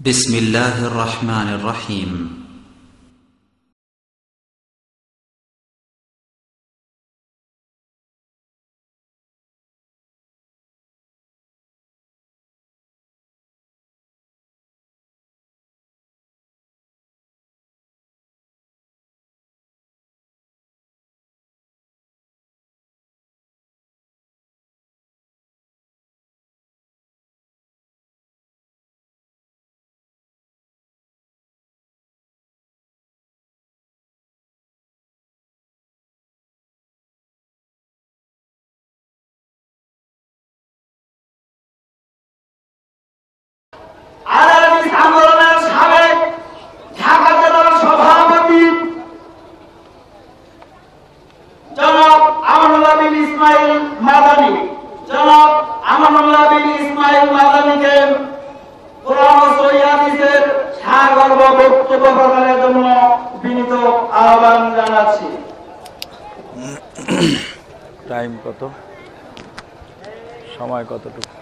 بسم الله الرحمن الرحيم time কত সময় কতটুকু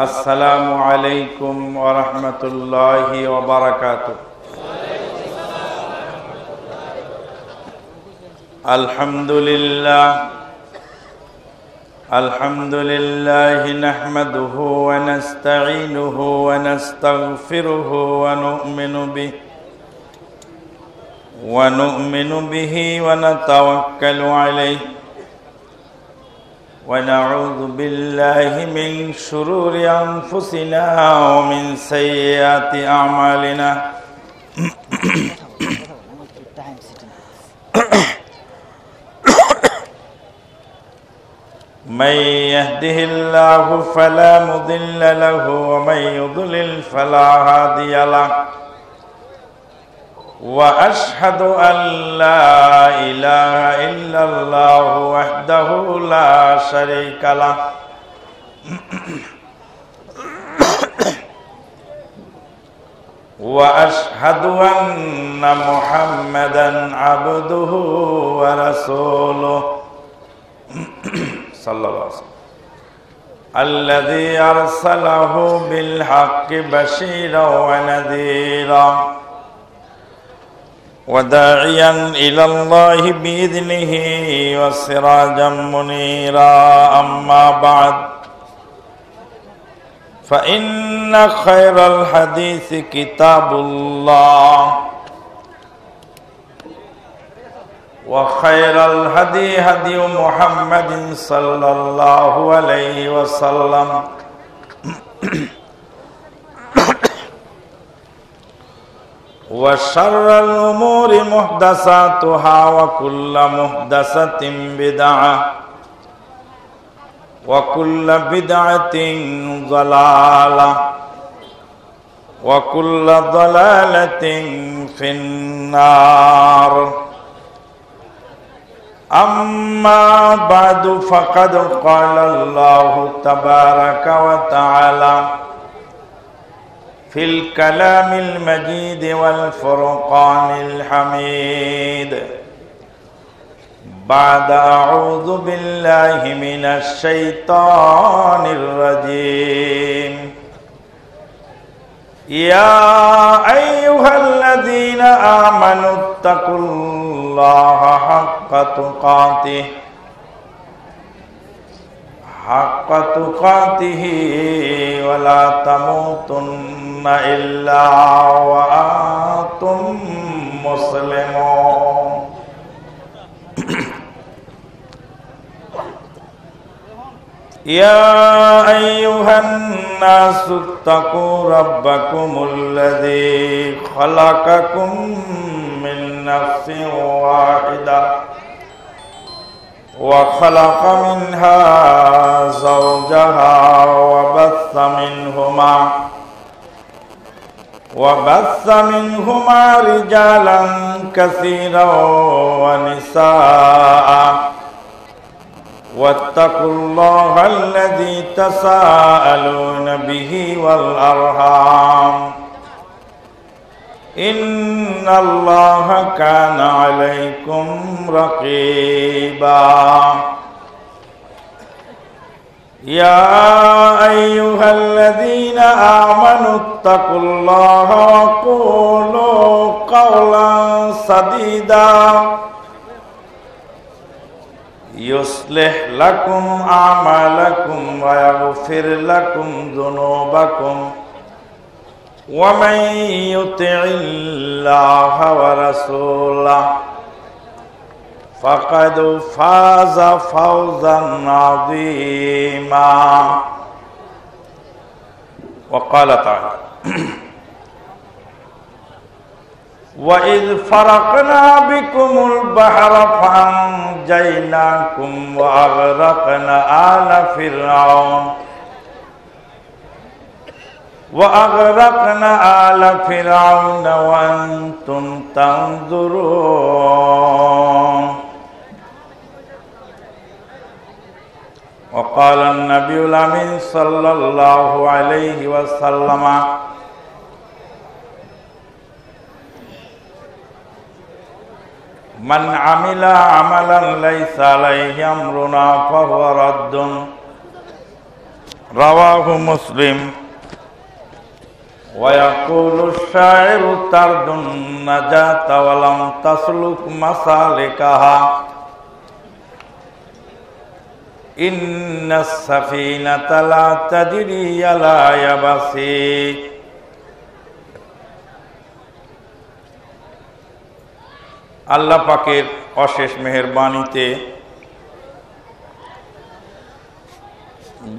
আসসালামু আলাইকুম ওয়া রাহমাতুল্লাহি ওয়া বারাকাতুহু আলহামদুলিল্লাহ নাহমাদুহু ওয়া নাস্তাঈনুহু ওয়া নাস্তাগফিরুহু ওয়া নু'মিনু বিহি ওয়া নাতাওয়াক্কালু আলাইহি ওয়া নাউযু বিল্লাহি মিন শুরুরি আনফুসিনা ওয়া মিন সাইয়্যাতি আ'মালিনা من يهده الله فلا مضل له ومن يضلل فلا هادي له وأشهد أن لا إله إلا الله وحده لا شريك له وأشهد أن محمدا عبده ورسوله صلى الله عليه وسلم الذي أرسله بالحق بشيرا ونذيرا وداعيا إلى الله بإذنه وسراجا منيرا أما بعد فإن خير الحديث كتاب الله وخير الهدي هدي محمد صلى الله عليه وسلم وشر الأمور محدثاتها وكل محدثة بدعة وكل بدعة ضلالة وكل ضلالة في النار أما بعد فقد قال الله تبارك وتعالى في الكلام المجيد والفرقان الحميد بعد أعوذ بالله من الشيطان الرجيم يا أيها الذين آمنوا اتقوا الله حق تقاته ولا تموتن إلا وأنتم مسلمون يا أيها الناس اتقوا ربكم الذي خلقكم من نفس واحدة وخلق منها زوجها وبث منهما رجالا كثيرا ونساء واتقوا الله الذي تساءلون به والأرحام إن الله كان عليكم رقيبا يا أيها الذين آمنوا اتقوا الله وقولوا قولا سديدا يصلح لكم أعمالكم ويغفر لكم ذنوبكم ومن يطع الله ورسوله فقد فاز فوزا عظيما وقال تعالى وإذ فرقنا بكم البحر فأنجيناكم وأغرقنا آل فرعون وأنتم تنظرون وقال النبي الأمين صلى الله عليه وسلم من عمل عملا ليس عليه أمرنا فهو رد رواه مسلم ويقول الشاعر ترد النجاة ولم تسلك مسالكها إن السفينة لا تجري على يبس আল্লাহ পাকের অশেষ মেহেরবানিতে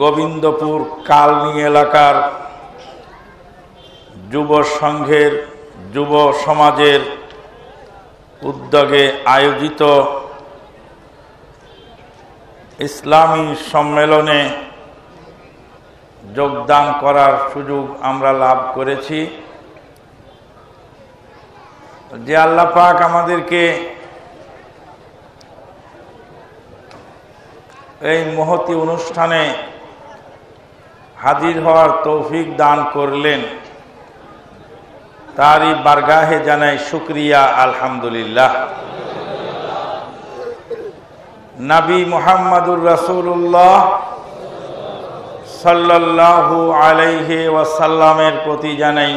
গোবিন্দপুর কালনী এলাকার যুব সংঘের যুব সমাজের উদ্যোগে আয়োজিত ইসলামী সম্মেলনে যোগদান করার সুযোগ আমরা লাভ করেছি। যে আল্লাহ পাক আমাদেরকে এই মহতী অনুষ্ঠানে হাজির হওয়ার তৌফিক দান করলেন, তারই বারগাহে জানাই শুকরিয়া আলহামদুলিল্লাহ। নবী মুহাম্মদুর রাসূলুল্লাহ সাল্লাল্লাহু আলাইহি ওয়াসাল্লামের প্রতি জানাই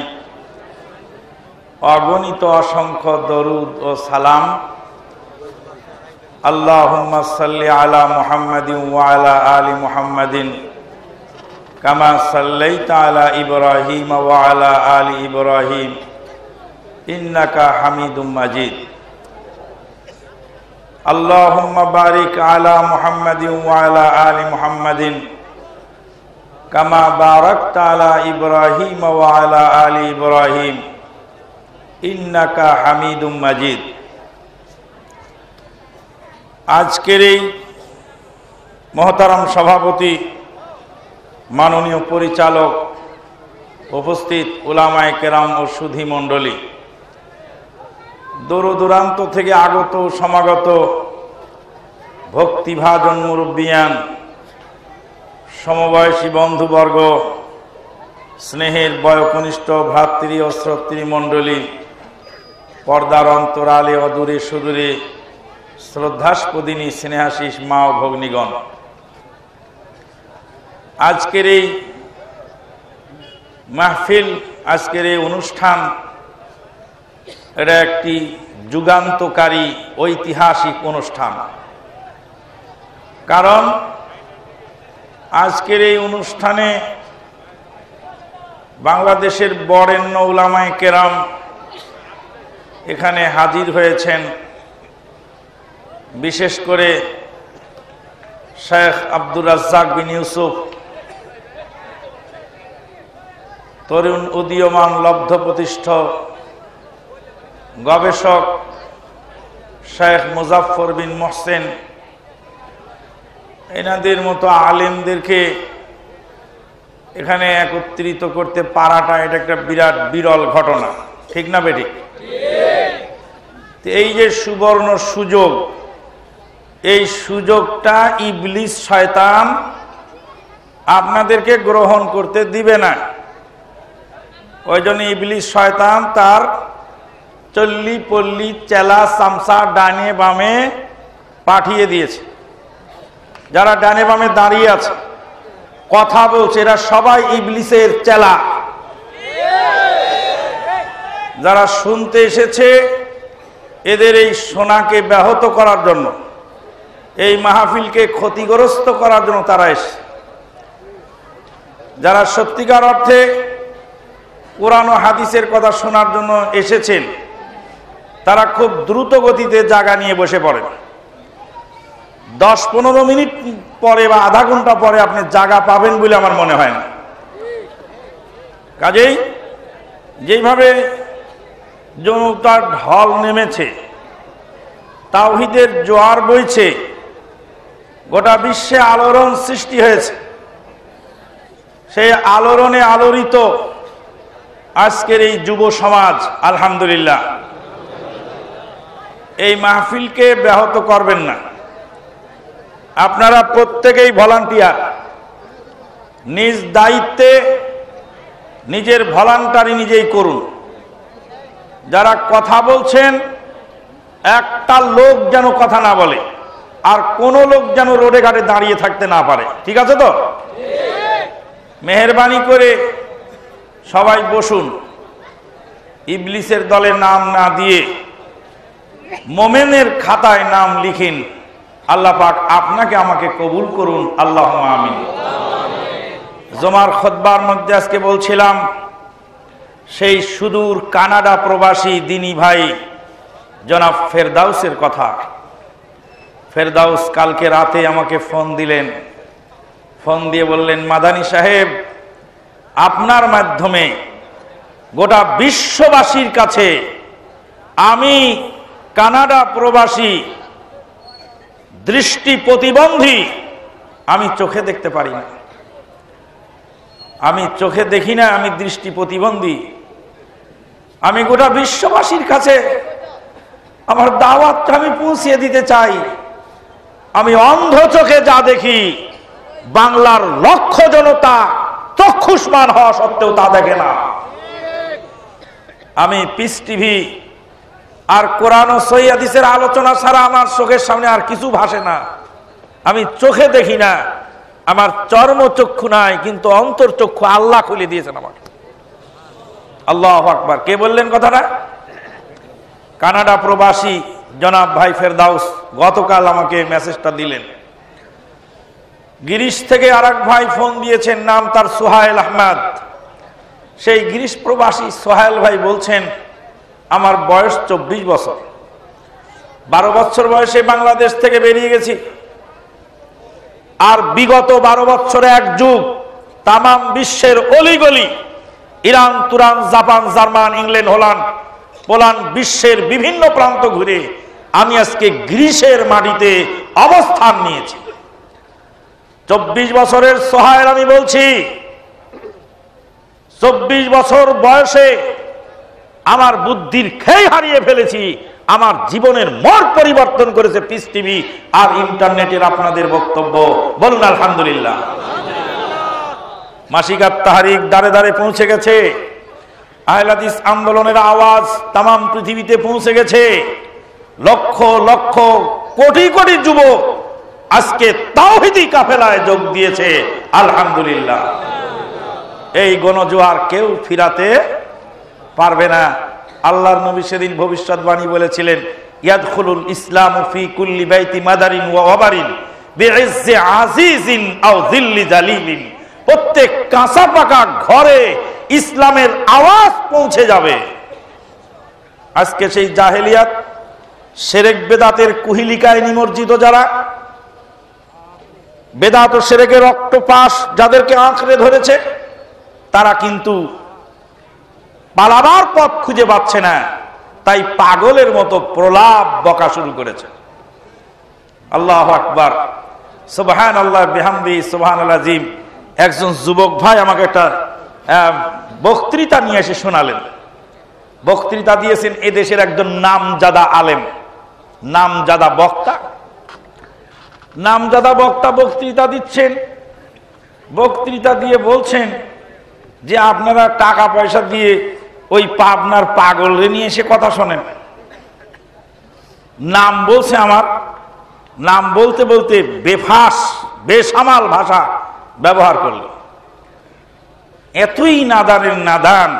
অগণিত অসংখ্য দরুদ ও সালাম। আল্লাহুম্মা সাল্লি আলা মুহাম্মাদিন ওয়া আলা আলি মুহাম্মাদিন কামা সাল্লাইতা আলা ইব্রাহিম ওয়া আলা আলি ইব্রাহিম ইন্নাকা হামিদুম মাজিদ। আল্লাহুম্মা বারিক আলা মুহাম্মাদিন ওয়া আলা আলি মুহাম্মাদিন কামা বারাকতা আলা ইব্রাহিম ওয়া আলা আলি ইব্রাহিম ইন্নাকা হামিদুম মাজিদ। আজকের এই মহতারাম সভাপতি, মাননীয় পরিচালক, উপস্থিত উলামায়ে কেরাম ও সুধী মণ্ডলী, দূর দূরান্ত থেকে আগত সমাগত ভক্তিভাজন মুরব্বিয়ান, সমবয়সী বন্ধুবর্গ, স্নেহের বয়োকনিষ্ঠ ভ্রাতৃ ও শ্রোতৃ মণ্ডলী, পর্দার অন্তরালে অদূরে সুদূরে শ্রদ্ধাস্পদিনী স্নেহাশিস মা ও ভগ্নীগণ, আজকের এই মাহফিল, আজকের এই অনুষ্ঠান, এটা একটি যুগান্তকারী ঐতিহাসিক অনুষ্ঠান। কারণ আজকের এই অনুষ্ঠানে বাংলাদেশের বরেণ্য উলামায়ে কেরাম এখানে হাজির হয়েছেন। বিশেষ করে শেখ আব্দুর রাজ্জাক বিন ইউসুফ, তরুণ উদীয়মান লব্ধ প্রতিষ্ঠ গবেষক শেখ মুজাফফর বিন মোহসেন, এনাদের মতো আলেমদেরকে এখানে একত্রিত করতে পারাটা এটা একটা বিরাট বিরল ঘটনা, ঠিক না বেঠিক? এই যে সুবর্ণ সুযোগ, এই সুযোগটা ইবলিস শয়তান আপনাদেরকে গ্রহণ করতে দিবে না। ওই জন্য ইবলিস শয়তান তার চল্লি পল্লি চেলা চামচা ডানে বামে পাঠিয়ে দিয়েছে। যারা ডানে বামে দাঁড়িয়ে আছে কথা বলছে এরা সবাই ইবলিসের চেলা। যারা শুনতে এসেছে এদের এই শোনাকে ব্যাহত করার জন্য, এই মাহফিলকে ক্ষতিগ্রস্ত করার জন্য তারা এসেছে। যারা সত্যিকার অর্থে কোরআন ও হাদিসের কথা শোনার জন্য এসেছেন তারা খুব দ্রুত গতিতে জায়গা নিয়ে বসে পড়েন। 10-15 মিনিট পরে বা আধা ঘন্টা পরে আপনি জায়গা পাবেন বলে আমার মনে হয় না। কাজেই যেইভাবে জনতার ঢল নেমেছে, তাওহীদের জোয়ার বইছে, গোটা বিশ্বে আলোড়ন সৃষ্টি হয়েছে, সেই আলোড়নে আলোড়িত আজকের এই যুব সমাজ আলহামদুলিল্লাহ এই মাহফিলকে ব্যাহত করবেন না। আপনারা প্রত্যেকেই ভলান্টিয়ার, নিজ দায়িত্বে নিজের ভলান্টারি নিজেই করুন। যারা কথা বলছেন একটা লোক যেন কথা না বলে, আর কোনো লোক যেন রোডে ঘাটে দাঁড়িয়ে থাকতে না পারে। ঠিক আছে তো? মেহেরবানি করে সবাই বসুন। ইবলিসের দলে নাম না দিয়ে মোমেনের খাতায় নাম লিখিন। আল্লাহ পাক আপনাকে আমাকে কবুল করুন, আল্লাহুম্মা আমিন। জুমার খুতবার মধ্যে আজকে বলছিলাম সেই সুদূর কানাডা প্রবাসী দিনী ভাই জনাব ফেরদাউসের কথা। ফেরদাউস কালকে রাতে আমাকে ফোন দিলেন, ফোন দিয়ে বললেন, মাদানী সাহেব, আপনার মাধ্যমে গোটা বিশ্ববাসীর কাছে আমি কানাডা প্রবাসী, দৃষ্টি প্রতিবন্ধী, আমি চোখে দেখতে পারি না, আমি চোখে দেখি না, আমি দৃষ্টি প্রতিবন্ধী। আমি গোটা বিশ্ববাসীর কাছে আমার দাওয়াতটা আমি পৌঁছিয়ে দিতে চাই। আমি অন্ধ চোখে যা দেখি, বাংলার লক্ষ জনতা চক্ষুষ্মান হওয়া সত্ত্বেও তা দেখে না। আমি পিস টিভি আর কোরআন ও সহিহ হাদিসের আলোচনা ছাড়া আমার চোখের সামনে আর কিছু ভাসে না। আমি চোখে দেখি না, আমার চর্মচক্ষু নাই, কিন্তু অন্তর্চক্ষু আল্লাহ খুলে দিয়েছেন আমাকে। আল্লাহু আকবার। কে বললেন কথাটা? কানাডা প্রবাসী জনাব ভাই ফেরদাউস গতকাল আমাকে মেসেজটা দিলেন। গিরিশ থেকে আরেক ভাই ফোন দিয়েছেন, নাম তার সোহাইল আহমেদ। সেই গিরিশ প্রবাসী সোহাইল ভাই বলছেন, আমার বয়স 24 বছর, 12 বছর বয়সে বাংলাদেশ থেকে বেরিয়ে গেছি, আর বিগত 12 বছরে এক যুগ তামাম বিশ্বের অলিগলি, Iran, Turan, Japan, German, England, Holland, Poland, বিশ্বের বিভিন্ন প্রান্ত ঘুরে আমি আজকে গ্রিসের মাটিতে অবস্থান নিয়েছি। 24 বছরের সোহাইল আমি বলছি, 24 বছর বয়সে আমার বুদ্ধির খেই হারিয়ে ফেলেছি। আমার জীবনের মোড় পরিবর্তন করেছে পিস টিভি আর ইন্টারনেটের আপনাদের বক্তব্য। বলুন আলহামদুলিল্লাহ। মাসিকাত তাহরিক দাঁড়ে দাঁড়ে পৌঁছে গেছে, আহলে হাদিস আন্দোলনের আওয়াজ তামাম পৃথিবীতে পৌঁছে গেছে। লক্ষ লক্ষ কোটি কোটি যুবক আজকে তাওহীদি কাফেলায় যোগ দিয়েছে আলহামদুলিল্লাহ। এই গণজোয়ার কেউ ফিরাতে পারবে না। আল্লাহর নবী সেদিন ভবিষ্যৎবাণী বলেছিলেন, ইয়াদখুলুল ইসলামু ফি কুল্লি বাইতি মাদারিন ওয়া ওয়াবারিন বিইজ্জি আজিজিন আও যিল্লি জালিলিন। প্রত্যেক কাঁচা পাকা ঘরে ইসলামের আওয়াজ পৌঁছে যাবে। আজকে সেই জাহেলিয়াত, শিরক বেদাতের কুহিলিকায় নিমজ্জিত যারা, বেদাত ও শিরকের রক্তপাশ যাদেরকে আঁকড়ে ধরেছে, তারা কিন্তু পালাবার পথ খুঁজে পাচ্ছে না, তাই পাগলের মতো প্রলাপ বকা শুরু করেছে। আল্লাহু আকবার, সুবহানাল্লাহ বিহামদি, সুবহানাল্লাহ আযীম। একজন যুবক ভাই আমাকে একটা বক্তৃতা নিয়ে এসে শোনালেন। বক্তৃতা দিয়েছেন এদেশের একজন নামজাদা আলেম, নামজাদা বক্তা। নামজাদা বক্তা বক্তৃতা দিচ্ছেন, বক্তৃতা দিয়ে বলছেন যে আপনারা টাকা পয়সা দিয়ে ওই পাবনার পাগলরে নিয়ে এসে কথা শোনেন। নাম বলছে, আমার নাম বলতে বলতে বেফাস বেসামাল ভাষা ব্যবহার করলো। এতই নাদানের নাদান,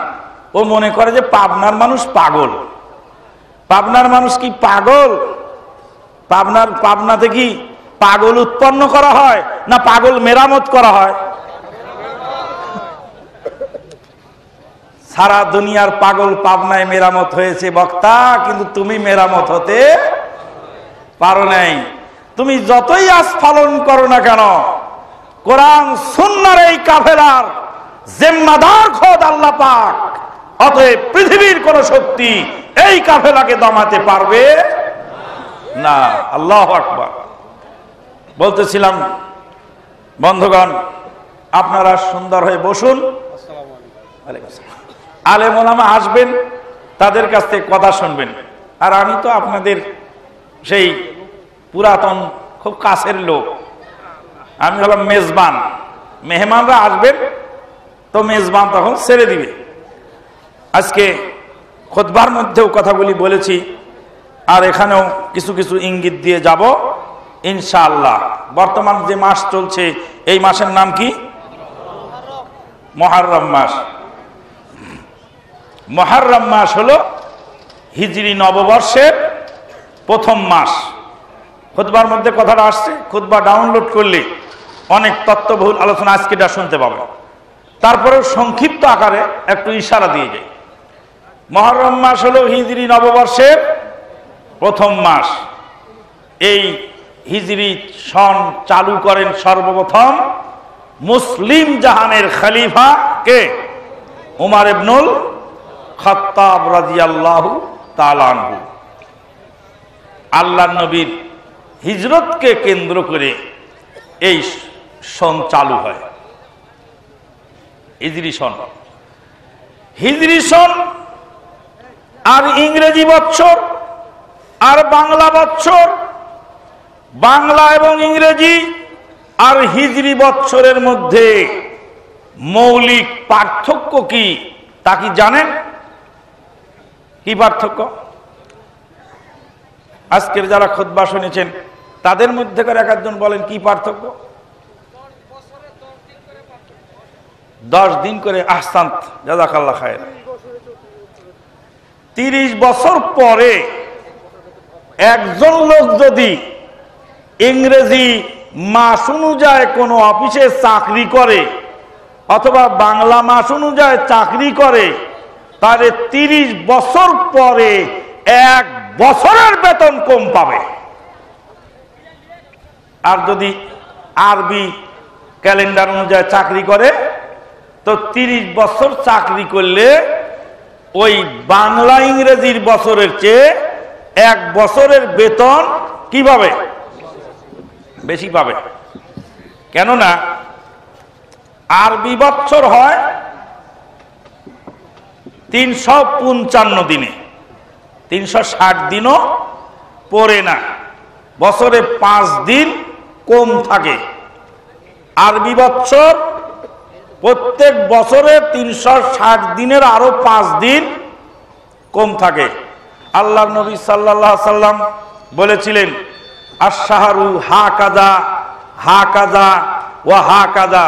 ও মনে করে যে পাবনার মানুষ পাগল। পাবনার মানুষ কি পাগল? পাবনাতে কি পাগল উৎপন্ন করা হয় না পাগল মেরামত করা হয়? সারা দুনিয়ার পাগল পাবনায় মেরামত হয়েছে বক্তা, কিন্তু তুমি মেরামত হতে পারো নাই। তুমি যতই আস্ফালন করো না কেন, কোরআন সুন্নাহর এই কাফেলার জিম্মাদার খোদ আল্লাহ পাক। অতএব পৃথিবীর কোন শক্তি এই কাফেলাকে দমাতে পারবে না। আল্লাহু আকবার। বলতেছিলাম বন্ধুগণ, আপনারা সুন্দর হয়ে বসুন। আলেম ওলামা আসবেন, তাদের কাছ থেকে কথা শুনবেন। আর আমি তো আপনাদের সেই পুরাতন খুব কাছের লোক, আমি হলাম মেজবান। মেহমানরা আসবেন তো মেজবান তখন ছেড়ে দিবে। আজকে খুতবার মধ্যেও কথাগুলি বলেছি, আর এখানেও কিছু কিছু ইঙ্গিত দিয়ে যাব ইনশাআল্লাহ। বর্তমান যে মাস চলছে, এই মাসের নাম কি? মুহররম মাস। মুহররম মাস হলো হিজরি নববর্ষের প্রথম মাস। খুতবার মধ্যে কথাটা আসছে, খুতবা ডাউনলোড করলে অনেক তত্ত্ববহুল আলোচনা আজকে এটা শুনতে পাবে। তারপরেও সংক্ষিপ্ত আকারে একটু ইশারা দিয়ে যাই। মুহররম মাস হলো হিজরি নববর্ষের প্রথম মাস। এই হিজরি সন চালু করেন সর্বপ্রথম মুসলিম জাহানের খলিফা কে? উমর ইবনুল খাত্তাব রাদিয়াল্লাহু তাআলা আনহু। আল্লাহর নবীর হিজরতকে কেন্দ্র করে এই সন চালু হয়, হিজরি সন। হিজরি সন আর ইংরেজি বৎসর আর বাংলা বৎসর, বাংলা এবং ইংরেজি আর হিজরি বৎসরের মধ্যে মৌলিক পার্থক্য কি তা কি জানেন? কি পার্থক্য? আজকের যারা খুতবা শুনেছেন তাদের মধ্যেকার এক একজন বলেন কি পার্থক্য? 10 দিন করে। আহসান্ত, জাযাকাল্লাহ খায়ের। 30 বছর পরে একজন লোক যদি ইংরেজি মাস অনুযায়ী কোনো অফিসে চাকরি করে অথবা বাংলা মাস অনুযায়ী চাকরি করে, তাহলে 30 বছর পরে 1 বছরের বেতন কম পাবে। আর যদি আরবি ক্যালেন্ডার অনুযায়ী চাকরি করে, তো 30 বছর চাকরি করলে ওই বাংলা ইংরেজির বছরের চেয়ে 1 বছরের বেতন কি পাবে? বেশি পাবে। কেননা আরবি বছর হয় 355 দিনে, 360 দিনও পড়ে না, বছরে 5 দিন কম থাকে। আরবি বছর প্রত্যেক বছরে 360 দিনের আরো 5 দিন কম থাকে। আল্লাহর নবী সাল্লাল্লাহু আলাইহি সাল্লাম বলেছিলেন, আশ-শাহরু হাকাযা হাকাযা ওয়া হাকাযা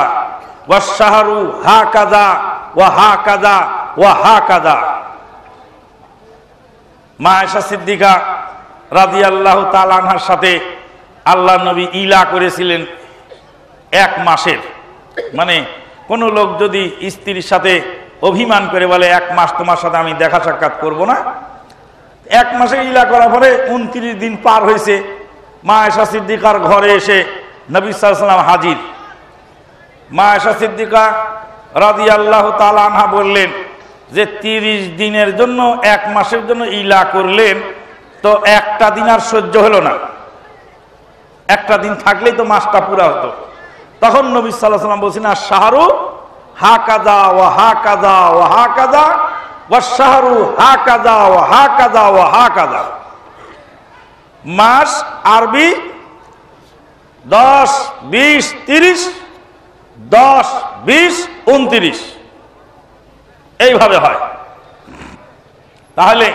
ওয়াশ-শাহরু হাকাযা ওয়া হাকাযা ওয়া হাকাযা। মা আয়েশা সিদ্দিকা রাদিয়াল্লাহু তাআলা আনহার সাথে আল্লাহর নবী ইলা করেছিলেন 1 মাসের। মানে কোন লোক যদি স্ত্রীর সাথে অভিমান করে বলে 1 মাস তোমার সাথে আমি দেখা সাক্ষাৎ করব না, 1 মাসে ইলা করার পরে 29 দিন পার হয়েছে, মা আয়েশা সিদ্দিকার ঘরে এসে নবী সাল্লাল্লাহু আলাইহি ওয়াসাল্লাম হাজির। মা আয়েশা সিদ্দিকা রাদিয়াল্লাহু তাআলা আনহা বললেন যে 30 দিনের জন্য 1 মাসের জন্য ইলা করলেন, তো একটা দিন আর সহ্য হলো না, একটা দিন থাকলেই তো মাসটা পুরা হতো। তখন নবী সাল্লাল্লাহু আলাইহি ওয়াসাল্লাম বলছেন, আশ-শাহরু হাকাযা ওয়া হাকাযা ওয়া হাকাযা ওয়াশ-শাহরু হাকাযা ওয়া হাকাযা ওয়া হাকাযা। মাস আরবি 10, 20, 30, 10, 20, 29 এইভাবে হয়। তাহলে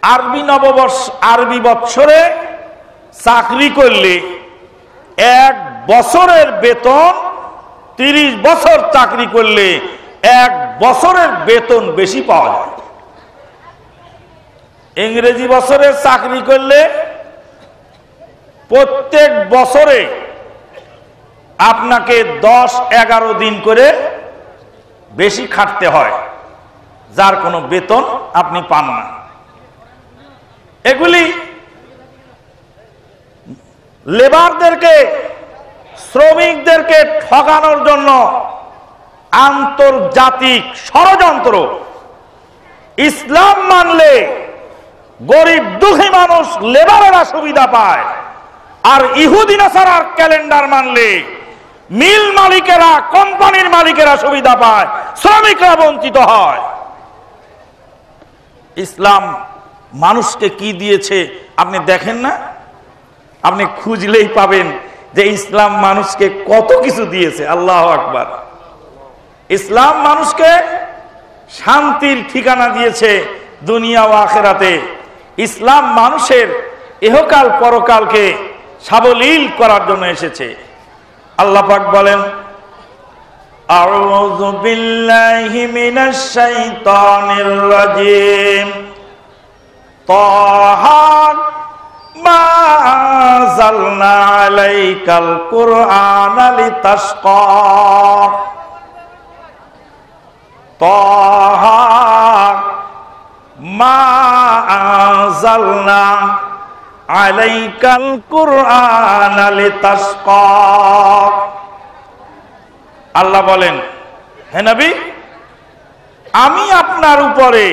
আরবি নববর্ষ, আরবি বৎসরে চাকরি করলে 1 বছরের বেতন, 30 বছর চাকরি করলে 1 বছরের বেতন বেশি পাওয়া যায়। ইংরেজি বছরের চাকরি করলে প্রত্যেক বছরে আপনাকে 10-11 দিন করে বেশি খাটতে হয়, যার কোনো বেতন আপনি পান না। এগুলি লেবারদেরকে, শ্রমিকদেরকে ঠকানোর জন্য আন্তর্জাতিক ষড়যন্ত্র। ইসলাম মানলে গরিব দুঃখী মানুষ, লেবারেরা সুবিধা পায়, আর ইহুদি নাসারার ক্যালেন্ডার মানলে মিল মালিকেরা, কোম্পানির মালিকেরা সুবিধা পায়, শ্রমিকরা বঞ্চিত হয়। ইসলাম মানুষকে কি দিয়েছে আপনি দেখেন না? আপনি খুঁজলেই পাবেন যে ইসলাম মানুষকে কত কিছু দিয়েছে। আল্লাহু আকবার। ইসলাম মানুষকে শান্তির ঠিকানা দিয়েছে দুনিয়া ও আখিরাতে। ইসলাম মানুষের ইহকাল পরকালকে সাবলীল করার জন্য এসেছে। আল্লাহ পাক বলেন, আউযু বিল্লাহি মিনাশ শাইতানির রাজিম, তাহা মা আনজালনা আলাইকাল কুরআনা লিতাশকা, তাহা মা আনজালনা আলাইকাল কুরআনা লিতাশকা। আল্লাহ বলেন, হে নবী, আমি আপনার উপরে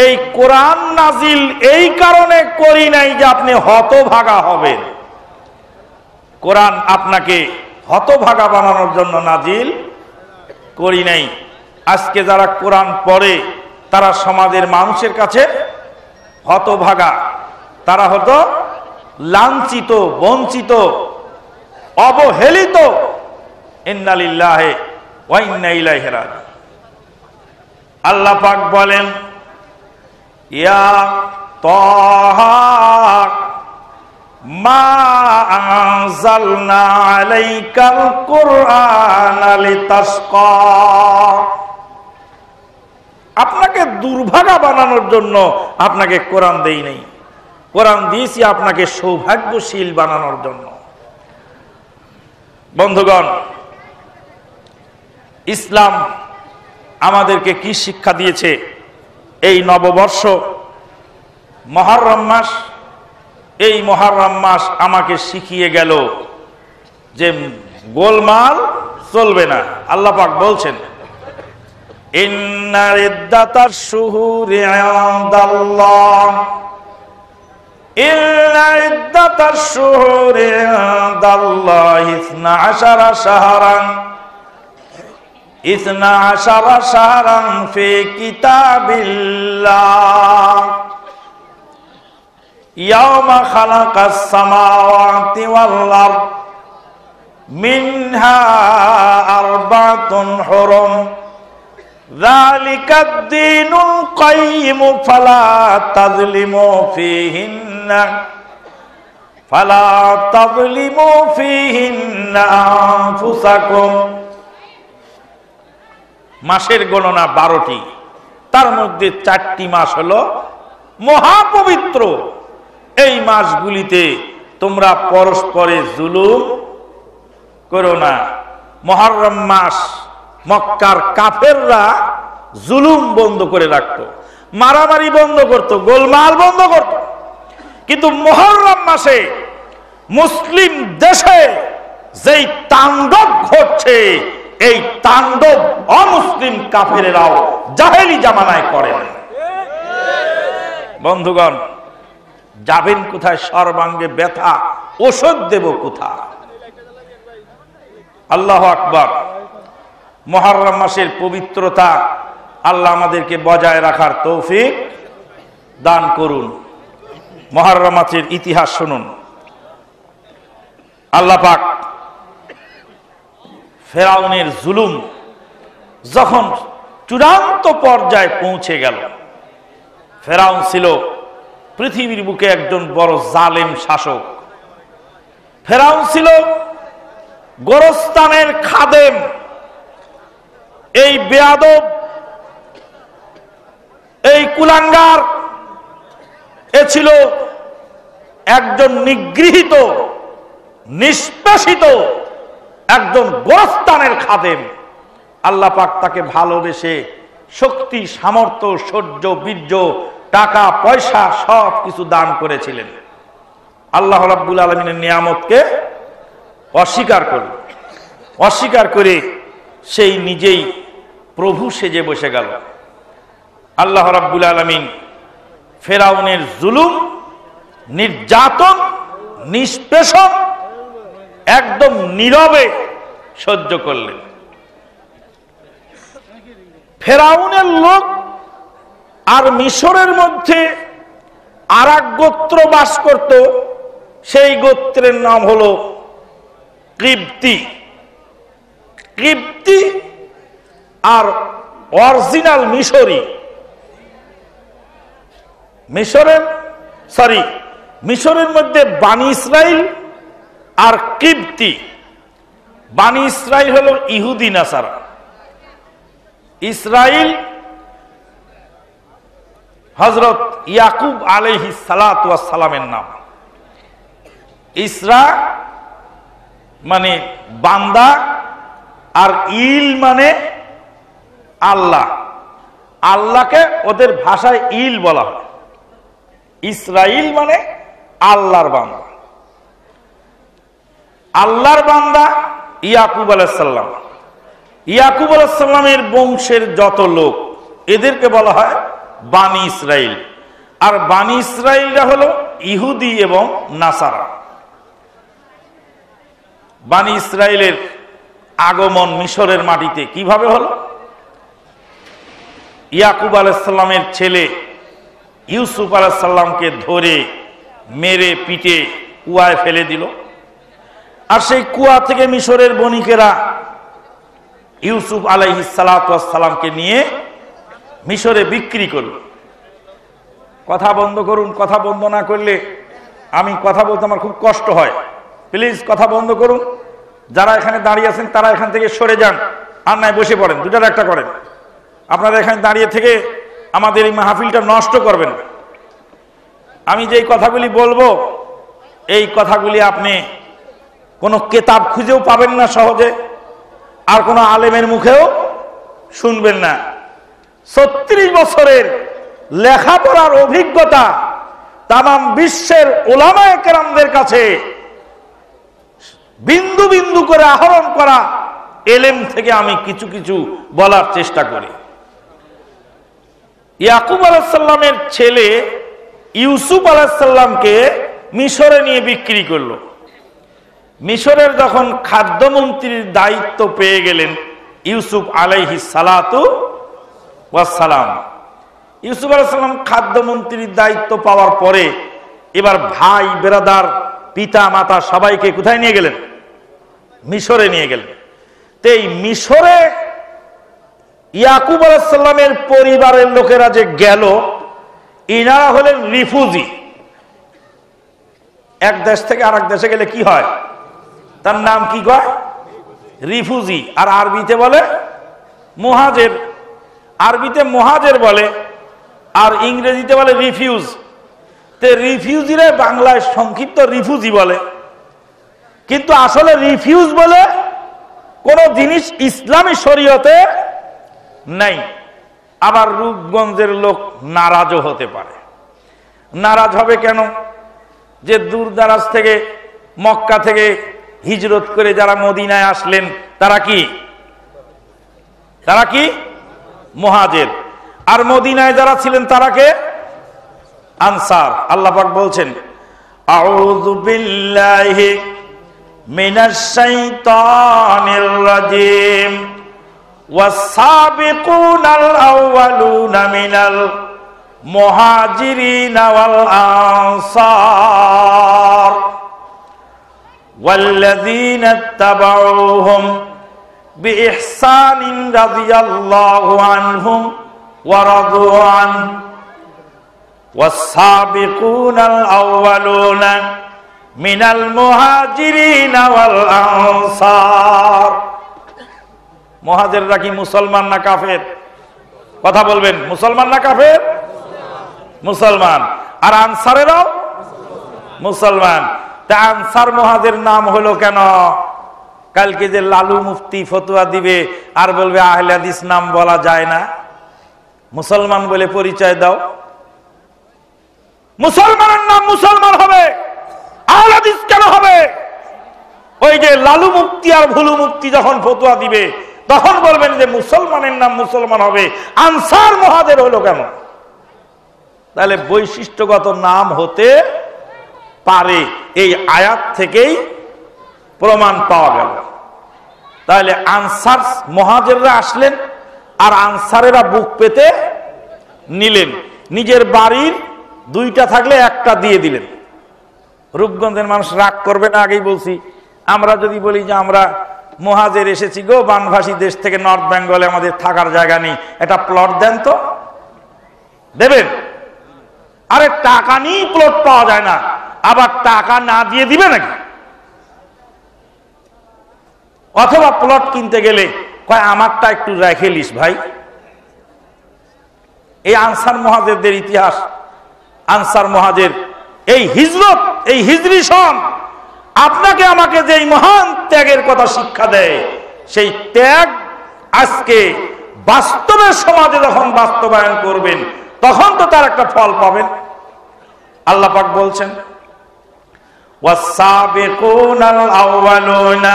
এই কোরআন নাজিল এই কারণে করি নাই যে আপনি হতভাগা হবেন। কোরআন আপনাকে হতভাগা বানানোর জন্য নাজিল করি নাই। আজকে যারা কোরআন পড়ে তারা সমাজের মানুষের কাছে হতভাগা, তারা হতো লাঞ্ছিত, বঞ্চিত, অবহেলিত। ইন্না লিল্লাহি ওয়া ইন্না ইলাইহি রাজিউন। আল্লাহ পাক বলেন, ইয়া তাহা মা আনজালনা আলাইকাল কুরআনা লিতাশকা, আপনাকে দুর্ভাগা বানানোর জন্য আপনাকে কোরআন দেই নাই, কোরআন দিয়েছি আপনাকে সৌভাগ্যশীল বানানোর জন্য। বন্ধুগণ, ইসলাম আমাদেরকে কি শিক্ষা দিয়েছে? এই নববর্ষ মুহররম মাস, এই মুহররম মাস আমাকে শিখিয়ে গেল যে গোলমাল চলবে না। আল্লাহ পাক বলছেন, ইন্না ইদ্দাতাশ শুহুরি ইনদাল্লাহ, ইন্না ইদ্দাতাশ শুহুরি ইনদাল্লাহি 12 শাহরান, 12 শাহরান ফি কিতাবিল্লাহ, ইয়াওমা খালাকাস সামাওয়াতি ওয়াল আরদ, মিনহা আরবাতুন হুরুম, যালিকাদ দীনুল কাইয়্যিম, ফালা তাযলিমু ফীহিন্না আনফুসাকুম। মাসের গণনা 12টি, তার মধ্যে 4টি মাস হলো মহাপবিত্র। এই মাসগুলিতে তোমরা পরস্পরে জুলুম করো না। মুহররম মাস মক্কার কাফেররা জুলুম বন্ধ করে রাখতো, মারামারি বন্ধ করত, গোলমাল বন্ধ করত। কিন্তু মুহররম মাসে মুসলিম দেশে যেই তাণ্ডব ঘটছে, এই তাণ্ডব অমুসলিম কাফেরেরাও জাহেলি জামানায় করে না। বন্ধুগণ, যাবেন কোথায়? সর্বাঙ্গে ব্যথা, ওষুধ দেব কোথায়? আল্লাহু আকবার। মুহররম মাসের পবিত্রতা আল্লাহ আমাদেরকে বজায় রাখার তৌফিক দান করুন। মুহররম মাসের ইতিহাস শুনুন। আল্লাহ পাক ফেরাউনের জুলুম যখন চূড়ান্ত পর্যায়ে পৌঁছে গেল, ফেরাউন ছিল পৃথিবীর বুকে একজন বড় জালেম শাসক। ফেরাউন ছিল গোরস্তানের খাদেম। এই বেয়াদব, এই কুলাঙ্গার, এ ছিল একজন নিগৃহীত, নিষ্পেষিত একজন গোরস্তানের খাদেম। আল্লাহ পাক তাকে ভালোবেসে শক্তি, সামর্থ্য, শৌর্য, বীর্য, টাকা পয়সা সব কিছু দান করেছিলেন। আল্লাহ রাব্বুল আলামিনের নিয়ামতকে অস্বীকার করে সেই নিজেই প্রভু সেজে বসে গেল। আল্লাহ রাব্বুল আলামিন ফেরাউনের জুলুম, নির্যাতন, নিষ্পেষণ একদম নীরবে সহ্য করলেন। ফেরাউনের লোক আর মিশরের মধ্যে আর এক গোত্র বাস করত, সেই গোত্রের নাম হলো কিবতি। কিবতি আর অরিজিনাল মিশরের মধ্যে বানি ইসরাইল আর কিবতি। বানি ইসরাইল হলো ইহুদি নাসারা। ইসরাইল হযরত ইয়াকুব আলাইহিস সালাতু ওয়াস সালামের নাম। ইসরা মানে বান্দা, আর ইল মানে আল্লাহ। আল্লাহকে ওদের ভাষায় ইল বলা হয়। ইসরাইল মানে আল্লাহর বান্দা। আল্লাহর বান্দা ইয়াকুব আলাইহিস সালাম। ইয়াকুব আলাইহিস সালামের বংশের যত লোক, এদেরকে বলা হয় বানি ইসরাইল। আর বানি ইসরাইলরা হলো ইহুদি এবং নাসারা। বানি ইসরাইলের আগমন মিশরের মাটিতে কিভাবে হলো? ইয়াকুব আলাইহিস সালামের ছেলে ইউসুফ আলাইহিস সালামকে ধরে মেরে পিটে কুয়ায় ফেলে দিল। আর সেই কুয়া থেকে মিশরের বণিকেরা ইউসুফ আলাইহিস সালাতু ওয়াস সালামকে নিয়ে মিশরে বিক্রি করল। কথা বন্ধ করুন, কথা বন্ধ না করলে আমি কথা বলতে আমার খুব কষ্ট হয়। প্লিজ কথা বন্ধ করুন। যারা এখানে দাঁড়িয়ে আছেন তারা এখান থেকে সরে যান, আর নাই বসে পড়েন, দুটার একটা করেন। আপনারা এখানে দাঁড়িয়ে থেকে আমাদের এই মাহফিলটা নষ্ট করবেন। আমি যেই কথাগুলি বলবো, এই কথাগুলি আপনি কোনো কেতাব খুঁজেও পাবেন না সহজে, আর কোনো আলেমের মুখেও শুনবেন না। 36 বছরের লেখাপড়ার অভিজ্ঞতা তামাম বিশ্বের উলামায়ে কেরামদের কাছে বিন্দু বিন্দু করে আহরণ করা এলেম থেকে আমি কিছু কিছু বলার চেষ্টা করি। ইয়াকুব আলাইহিস সালামের ছেলে ইউসুফ আলাইহিস সালামকে মিশরে নিয়ে বিক্রি করলো। মিশরের যখন খাদ্যমন্ত্রীর দায়িত্ব পেয়ে গেলেন ইউসুফ আলাইহিস সালাতু ওয়াস সালাম, ইউসুফ আলাইহিস সালাম খাদ্যমন্ত্রীর দায়িত্ব পাওয়ার পরে এবার ভাই বেরাদার, পিতা মাতা সবাইকে কোথায় নিয়ে গেলেন? মিশরে নিয়ে গেলেন। তো এই মিশরে ইয়াকুব আলাইহিস সালামের পরিবারের লোকেরা যে গেল, ইনারা হলেন রিফিউজি। এক দেশ থেকে আরেক দেশে গেলে কি হয়? তার নাম কি কয়? রিফিউজি। আর আরবিতে বলে মুহাজির। আরবিতে মুহাজির বলে, আর ইংরেজিতে বলে রিফিউজ। তে রিফিউজিরে বাংলায় সংক্ষিপ্ত রিফিউজি বলে, কিন্তু আসলে রিফিউজ বলে কোন জিনিস ইসলামী শরীয়তে নাই। আবার রূপগঞ্জের লোক নারাজও হতে পারে। নারাজ হবে কেন? যে দূর দারাজ থেকে, মক্কা থেকে হিজরত করে যারা মদিনায় আসলেন, তারা কি মুহাজির। আর মদিনায় যারা ছিলেন তারা কে? আনসার। আল্লাহ পাক বলছেন, আউযু বিল্লাহি মিনাশ শাইতানির রাজিম ওয়াস-সাবিকুনাল আউয়ালুনা মিনাল মুহাজিরিনা ওয়াল আনসার ওয়াল্লাযীনা তাবাউহুম বিইহসানিন রাদিয়াল্লাহু আনহুম ওয়া রাদু আনহু ওয়াস-সাবিকুনাল আউওয়ালুনা মিনাল মুহাজিরিনা ওয়াল আনসার। মুহাজিররা কি মুসলমান না কাফের? কথা বলবেন, মুসলমান না কাফের? মুসলমান। আর আনসারেরাও মুসলমান। তা আনসার মুহাজির নাম হলো কেন? কালকে যে লালু মুফতি ফতোয়া দিবে আর বলবে আহলে হাদিস নাম বলা যায় না, মুসলমান বলে পরিচয় দাও। মুসলমানের নাম মুসলমান হবে, আহলে হাদিস কেন হবে? ওই যে লালু মুফতি আর ভুলু মুফতি যখন ফতোয়া দিবে তখন বলবেন যে মুসলমানের নাম মুসলমান হবে, আনসার মুহাজির হলো কেন? তাহলে বৈশিষ্ট্যগত নাম হতে পারে, এই আয়াত থেকেই প্রমাণ পাওয়া গেল। তাহলে আনসার মুহাজিররা আসলেন আর আনসারেরা বুক পেতে নিলেন, নিজের বাড়ির দুইটা থাকলে একটা দিয়ে দিলেন। রূপগঞ্জের মানুষ রাগ করবে না, আগেই বলছি। আমরা যদি বলি যে আমরা মুহাজির এসেছি গো বানভাসী দেশ থেকে, নর্থ বেঙ্গলে আমাদের থাকার জায়গা নেই, একটা প্লট দেন তো, দেবেন? আরে টাকা নিয়ে প্লট পাওয়া যায় না, আবার টাকা না দিয়ে দিবে নাকি? অথবা প্লট কিনতে গেলে কয় আমারটা একটু রেখে লিস ভাই। এই আনসার মুহাজিরদের ইতিহাস, আনসার মুহাজির এই হিজরত, এই হিজরি সন আপনাকে আমাকে যে মহান ত্যাগের কথা শিক্ষা দেয়, সেই ত্যাগ আজকে বাস্তবের সমাজে যখন বাস্তবায়ন করবেন তখন তো তার একটা ফল পাবেন। আল্লাহ পাক বলছেন ওয়াস-সাবিকুনাল আউওয়ালুনা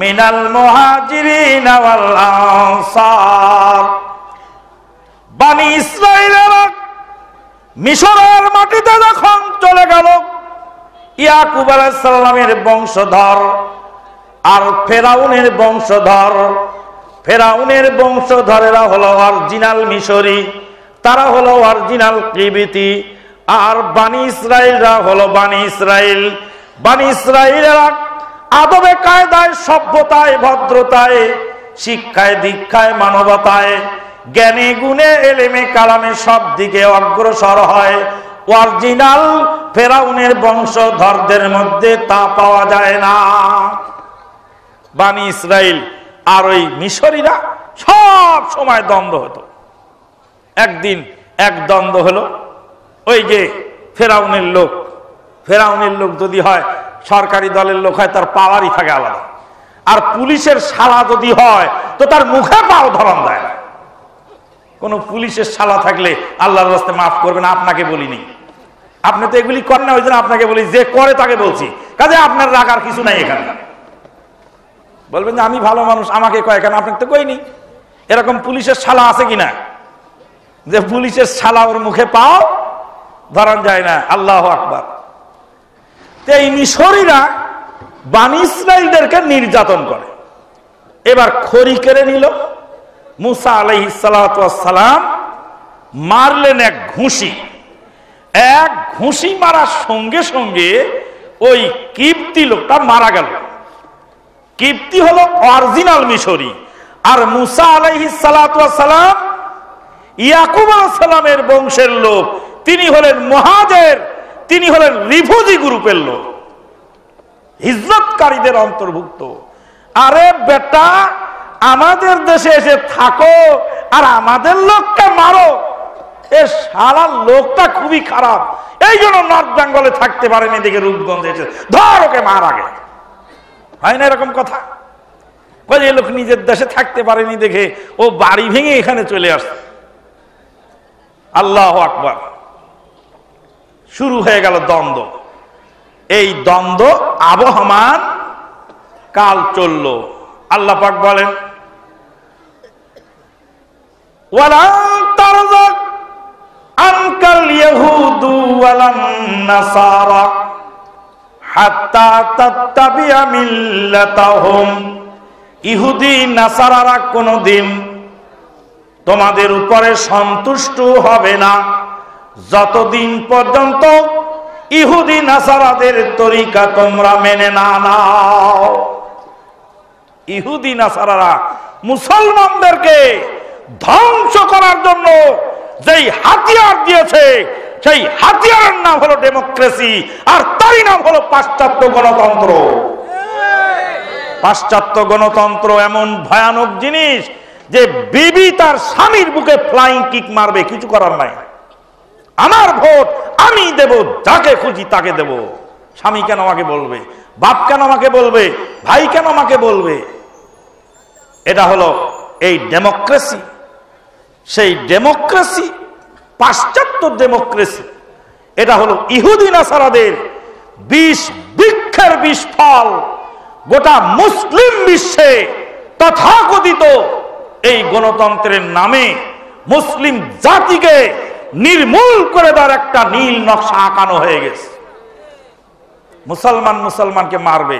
মিনাল মুহাজিরিনা ওয়াল আনসার। বনি ইসরাঈলেরা মিশরের মাটিতে যখন চলে গেল, ইয়াকুব আলাইহিস সালামের বংশধর আর ফেরাউনের বংশধর, ফেরাউনের বংশধরেরা হলো অরিজিনাল মিশরি, তারা হলো অরিজিনাল কিবতি, আর বনি ইসরাঈলরা হলো বনি ইসরাঈল। বনি ইসরাঈলেরা আদবে কায়দায়, সভ্যতায়, ভদ্রতায়, শিক্ষায়, দীক্ষায়, মানবতায়, জ্ঞানে গুণে, এলেমে কালামে সব দিকে অগ্রসর হয়। অরিজিনাল ফেরাউনের বংশধরদের মধ্যে তা পাওয়া যায় না। বনি ইসরাঈল আর ওই মিশরীরা সব সময় দ্বন্দ্ব হতো। একদিন এক দ্বন্দ্ব হলো, ওই যে ফেরাউনের লোক, ফেরাউনের লোক যদি হয়, সরকারি দলের লোক হয়, তার পাওয়ারই থাকে আলাদা। আর পুলিশের শালা যদি হয় তো তার মুখে পাও ধরন দেয় না। কোন পুলিশের শালা থাকলে আল্লাহর রাস্তায় মাফ করবেন, আপনাকে বলিনি, আপনি তো এগুলি করেন না, ওই জন্য আপনাকে বলি, যে করে তাকে বলছি। কাজে আপনার রাখার কিছু নাই এখানে। বলবেন যে আমি ভালো মানুষ, আমাকে কয় কেন? আপনাকে তো কইনি। এরকম পুলিশের শালা আছে কিনা যে পুলিশের শালা ওর মুখে পাও ধরন যায় না? আল্লাহু আকবার। এই মিশরীরা বনি ইসরাঈলদেরকে নির্যাতন করে। এবার খড়ি কেড়ে নিল। মুসা আলাইহিস সালাতু ওয়াস সালাম মারলেন এক ঘুষি। এক ঘুষি মারার সঙ্গে সঙ্গে ওই কিপ্তি লোকটা মারা গেল। কিপ্তি হলো অরিজিনাল মিশরি, আর মুসা আলাইহিস সালাতু ওয়াস সালাম ইয়াকুব আলাইহিস সালামের বংশের লোক, তিনি হলেন মুহাজির, তিনি হলেন রিফিউজি গ্রুপের লোক, হিজরতকারীদের অন্তর্ভুক্ত। আরে বেটা, আমাদের দেশে এসে থাকো আর আমাদের লোককে মারো, এ শালা লোকটা খুবই খারাপ, এই জন্য নর্থ বেঙ্গলে থাকতে পারেনি, দেখে রূপগঞ্জে এসে ধর ওকে মার আগে। হয় না এরকম কথা? এই লোক নিজের দেশে থাকতে পারেনি দেখে ও বাড়ি ভেঙে এখানে চলে আসছে। আল্লাহু আকবার। শুরু হয়ে গেল দ্বন্দ্ব। এই দ্বন্দ্ব আবহমান কাল চলল। আল্লাহ পাক বলেন ওয়ালান তারযা আনকাল ইয়াহুদু ওয়ালান নাসারা হাত্তা তাত্তাবিআ মিল্লাতাহুম। ইহুদি নাসারারা কোনদিন তোমাদের উপরে সন্তুষ্ট হবে না যতদিন পর্যন্ত ইহুদি নাসারাদের তরিকা তোমরা মেনে না নাও। ইহুদি নাসারারা মুসলমানদেরকে ধ্বংস করার জন্য যেই হাতিয়ার দিয়েছে, সেই হাতিয়ারের নাম হলো ডেমোক্রেসি, আর তারই নাম হলো পাশ্চাত্য গণতন্ত্র। পাশ্চাত্য গণতন্ত্র এমন ভয়ানক জিনিস যে বিবি তার স্বামীর বুকে ফ্লাইং কিক মারবে, কিছু করার নাই। আমার ভোট আমি দেব, যাকে খুশি তাকে দেব। স্বামী কেন আমাকে বলবে, বাপ কেন আমাকে বলবে, ভাই কেন আমাকে বলবে? এটা হলো এই ডেমোক্রেসি। সেই ডেমোক্রেসি পাশ্চাত্য ডেমোক্রেসি, এটা হলো ইহুদি নাসারাদের বিষ বৃক্ষের বিষ ফল। গোটা মুসলিম বিশ্বে তথাকথিত এই গণতন্ত্রের নামে মুসলিম জাতিকে নির্মূল করে দেওয়ার একটা নীল নকশা আঁকানো হয়ে গেছে। মুসলমান মুসলমানকে মারবে,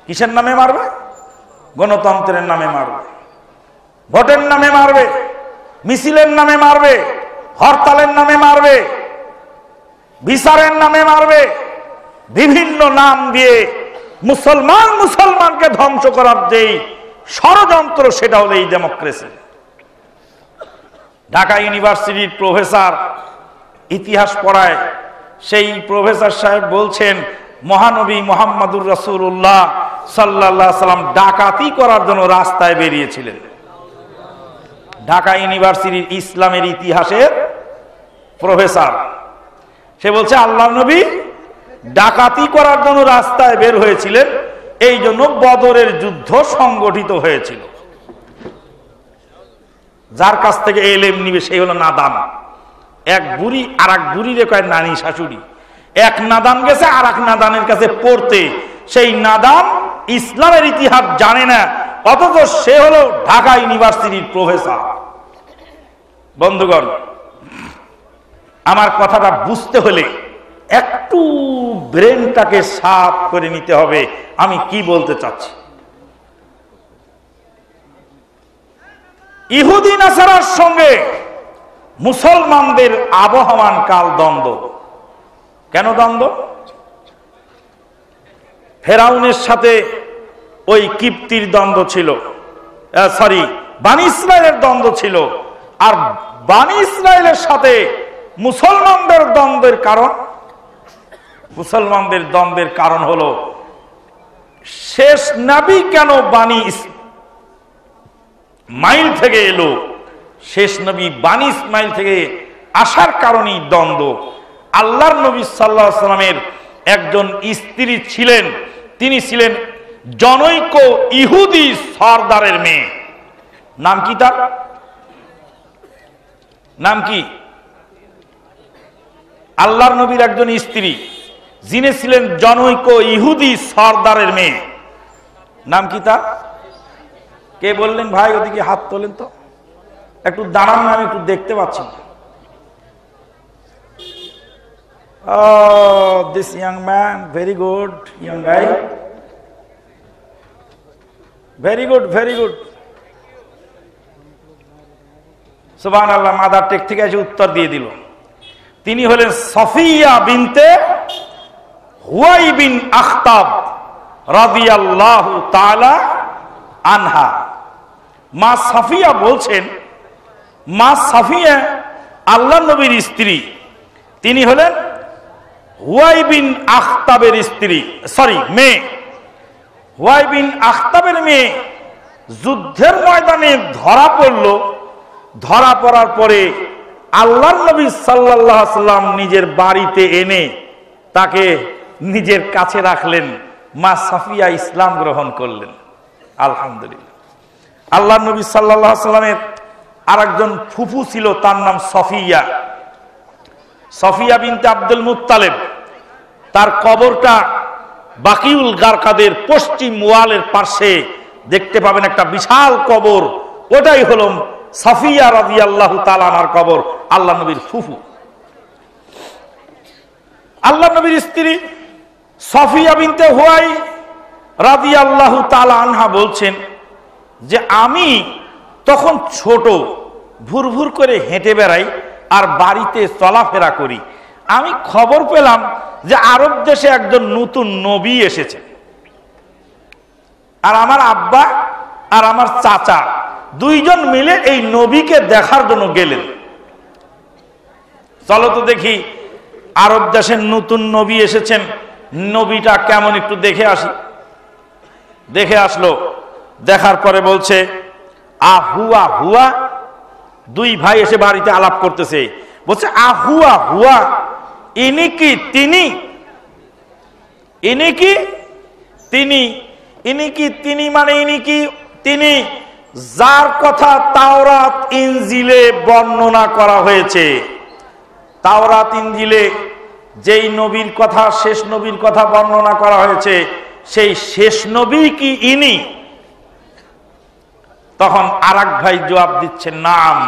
কিসের নামে মারবে? গণতন্ত্রের নামে মারবে, ভোটের নামে মারবে, মিছিলের নামে মারবে, হরতালের নামে মারবে, বিচারের নামে মারবে। বিভিন্ন নাম দিয়ে মুসলমানকে ধ্বংস করার যেই ষড়যন্ত্র, সেটা হলো এই ডেমোক্রেসি। ঢাকা ইউনিভার্সিটির প্রফেসর ইতিহাস পড়ায়, সেই প্রফেসর সাহেব বলছেন মহানবী মুহাম্মদুর রাসূলুল্লাহ সাল্লাল্লাহু আলাইহি সাল্লাম ডাকাতি করার জন্য রাস্তায় বেরিয়েছিলেন। ঢাকা ইউনিভার্সিটির ইসলামের ইতিহাসের প্রফেসর, সে বলছে আল্লাহর নবী ডাকাতি করার জন্য রাস্তায় বের হয়েছিলেন, এই জন্য বদরের যুদ্ধ সংগঠিত হয়েছিল। যার কাছ থেকে এলেম নিবে সেই হলো নাদান। এক বুড়ি আর এক বুড়িরে কয় নানি শাশুড়ি। এক নাদান গেছে আর এক নাদানের কাছে পড়তে, সেই নাদান ইসলামের ইতিহাস জানে না, অথচ সে হলো ঢাকা ইউনিভার্সিটির প্রফেসর। বন্ধুগণ, আমার কথাটা বুঝতে হলে একটু ব্রেনটাকে সাফ করে নিতে হবে আমি কি বলতে চাচ্ছি। ইহুদি নাসারার সঙ্গে মুসলমানদের আবহমান কাল দ্বন্দ্ব। কেন দ্বন্দ্ব? ফেরাউনের সাথে ওই কিপ্তির দ্বন্দ্ব ছিল, বানি ইসরায়েলের দ্বন্দ্ব ছিল। আর বানি ইসরায়েলের সাথে মুসলমানদের দ্বন্দ্বের কারণ, মুসলমানদের দ্বন্দ্বের কারণ হলো শেষ নবী কেন বানি ইসমাইল থেকে এলো, শেষ নবী বানি ইসমাইল থেকে আসার কারণেই দ্বন্দ্ব। আল্লাহর নবী সাল্লাল্লাহু আলাইহি সাল্লামের একজন স্ত্রী ছিলেন, তিনি ছিলেন জনৈক ইহুদি সরদারের মেয়ে। নাম কি তার? নাম কি? আল্লাহর নবীর একজন স্ত্রী যিনি ছিলেন জনৈক ইহুদি সরদারের মেয়ে, নাম কি তার? কে বললেন ভাই? ওদিকে হাত তোলেন তো, একটু দাঁড়ান না, আমি একটু দেখতে পাচ্ছি। Oh, this young man, very good, young guy. Very good, very good. সুবহানাল্লাহ, মাদার টেক থেকে এসে উত্তর দিয়ে দিল। তিনি হলেন সফিয়া বিনতে হুয়াই বিন আখতাব রাদিয়াল্লাহু তাআলা আনহা। মা সাফিয়া বলছেন, মা সাফিয়া আল্লাহর নবীর স্ত্রী, তিনি হলেন হুয়াই বিন আখতাবের স্ত্রী, মেয়ে। হুয়াই বিন আখতাবের মেয়ে যুদ্ধের ময়দানে ধরা পড়ল। ধরা পড়ার পরে আল্লাহর নবী সাল্লাল্লাহু আলাইহি সাল্লাম নিজের বাড়িতে এনে তাকে নিজের কাছে রাখলেন। মা সাফিয়া ইসলাম গ্রহণ করলেন। আলহামদুলিল্লাহ। আল্লাহর নবী সাল্লাল্লাহু আলাইহি সাল্লামের আরেকজন ফুফু ছিল, তার নাম সফিয়া, সফিয়া বিনতে আব্দুল মুত্তালিব। তার কবরটা বাকিউল গারকাদের পশ্চিম ওয়ালের পাশে দেখতে পাবেন, একটা বিশাল কবর, ওটাই হলো সাফিয়া রাদিয়াল্লাহু তাআলা আনহার কবর, আল্লাহ নবীর ফুফু। আল্লাহ নবীর স্ত্রী সফিয়া বিনতে হুয়াই রাদিয়াল্লাহু তাআলা আনহা বলছেন যে আমি তখন ছোট, ভুরভুর করে হেঁটে বেড়াই আর বাড়িতে চলাফেরা করি। আমি খবর পেলাম যে আরব দেশে একজন নতুন নবী এসেছে, আর আমার আব্বা আর আমার চাচা দুইজন মিলে এই নবীকে দেখার জন্য গেলেন। চলো তো দেখি আরব দেশের নতুন নবী এসেছেন, নবীটা কেমন একটু দেখে আসি। দেখে আসলো, দেখার পরে বলছে আহুয়া হুয়া। দুই ভাই এসে বাড়িতে আলাপ করতেছে, বলছে আহুয়া হুয়া, ইনি কি তিনি, ইনি কি তিনি, ইনি কি তিনি মানে ইনি কি তিনি যার কথা তাওরাত ইনজিলে বর্ণনা করা হয়েছে। তাওরাত ইনজিলে যেই নবীর কথা, শেষ নবীর কথা বর্ণনা করা হয়েছে, সেই শেষ নবী কি ইনি? তখন আরেক ভাই জবাব দিচ্ছে নাম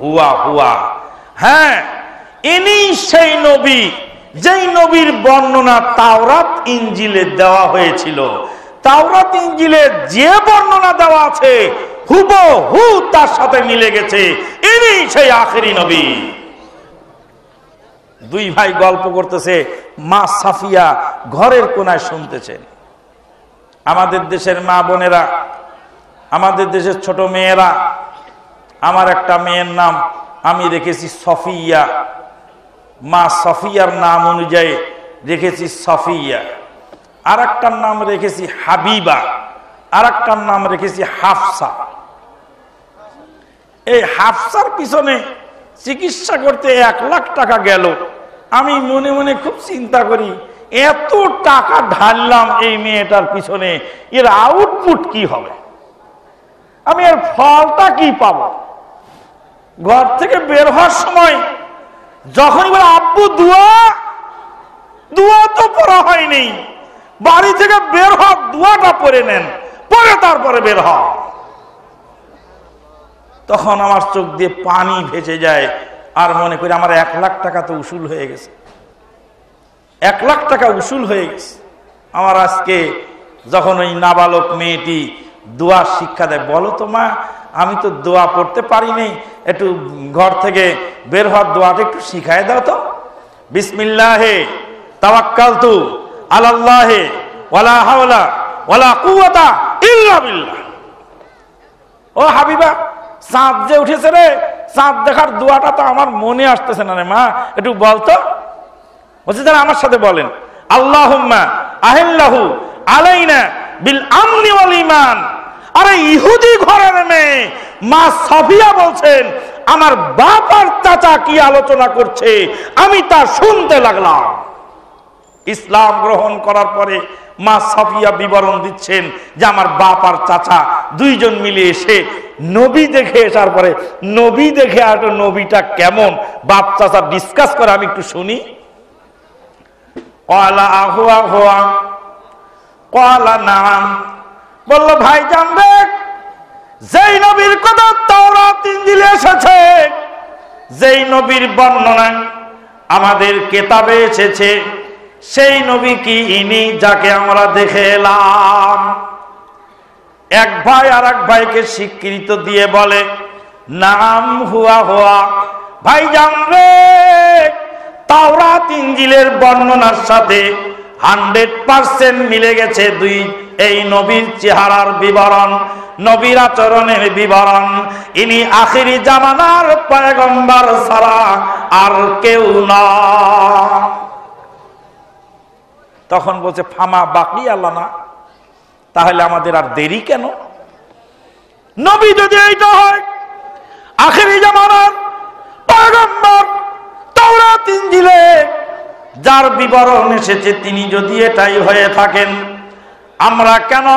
হুয়া হুয়া, হ্যাঁ ইনি সেই নবী যেই নবীর বর্ণনা তাওরাত ইনজিলে দেওয়া হয়েছিল। তাওরাত ইনজিলে যে বর্ণনা দেওয়া আছে হুবহু তার সাথে মিলে গেছে, ইনি সেই আখেরি নবী। দুই ভাই গল্প করতেছে, মা সাফিয়া ঘরের কোনায় শুনতেছেন। আমাদের দেশের মা বোনেরা, আমাদের দেশের ছোট মেয়েরা, আমার একটা মেয়ের নাম আমি রেখেছি সফিয়া, মা সফিয়ার নাম অনুযায়ী রেখেছি সফিয়া। আর একটার নাম রেখেছি হাবিবা, আর একটার নাম রেখেছি হাফসা। এই হাফসার পিছনে চিকিৎসা করতে 1 লাখ টাকা গেল। আমি মনে মনে খুব চিন্তা করি, এত টাকা ঢাললাম এই মেয়েটার পিছনে, এর আউটপুট কি হবে, আমি এর ফলটা কি পাবো? ঘর থেকে বের হওয়ার সময় যখনই বলে আব্বু দোয়া, দোয়া তো পড়া হয়নি, বাড়ি থেকে বের হওয়ার দোয়াটা পড়ে নেন, পরে তারপরে বের হও। তখন আমার চোখ দিয়ে পানি ভেসে যায়, আর মনে করি আমার 1 লাখ টাকা তো উসুল হয়ে গেছে, 1 লাখ টাকা উসুল হয়ে গেছে আমার। আজকে যখন ওই নাবালক মেয়েটি দোয়া শিক্ষা দেয়, বলো তো মা আমি তো দোয়া পড়তে পারি নাই, একটু ঘর থেকে বের হওয়ার দোয়াটা একটু শিখায় দাও তো। বিসমিল্লাহে তাওয়াক্কালতু আলাল্লাহি ওয়ালা হাওলা ওয়ালা কুওয়াতা ইল্লা বিল্লাহ। ও হাবিবা, চাঁদ যে উঠেছে রে, চাঁদ দেখার দোয়াটা তো আমার মনে আসতেছে না রে মা, একটু বলতো। বলছে যারা আমার সাথে বলেন, আল্লাহুম্মা আহিল্লাহু আলাইনা বিল আমনি ওয়াল ঈমান। আরে ইহুদি ঘরের মেয়ে মা সাফিয়া বলছেন, আমার বাপ আর চাচা কি আলোচনা করছে আমি তা শুনতে লাগলাম। ইসলাম গ্রহণ করার পরে মা সাফিয়া বিবরণ দিচ্ছেন যে আমার বাপ আর চাচা দুইজন মিলে এসে নবী দেখে আসার পরে, নবী দেখে আর নবীটা কেমন বাপ চাচা ডিসকাস করে, আমি একটু শুনি। ক্বালা আহুয়া হুয়া ক্বালা নাম। বলল ভাই জানবে, যেই নবীর কথা তাওরাত ইনজিলে এসেছে, যেই নবীর বর্ণনা আমাদের কিতাবে এসেছে, সেই নবী কি ইনি যাকে আমরা দেখে এলাম? এক ভাই আর এক ভাইকে স্বীকৃত দিয়ে বলে নাম হুয়া হুয়া। ভাই জানবে, তাওরাত ইনজিলের বর্ণনার সাথে 100% মিলে গেছে এই নবীর চেহারার বিবরণ, নবীর আচরণের বিবরণ। ইনি আখিরি জামানার পয়গম্বর ছাড়া আর কেউ না। তখন বলছে ফামা বাকি আল্লাহ, তাহলে আমাদের আর দেরি কেন? নবী যদি এইটা হয়, আখিরি জামানার পয়গম্বর, তাওরাত ইনজিলে যার বিবরণ এসেছে তিনি যদি এটাই হয়ে থাকেন, আমরা কেন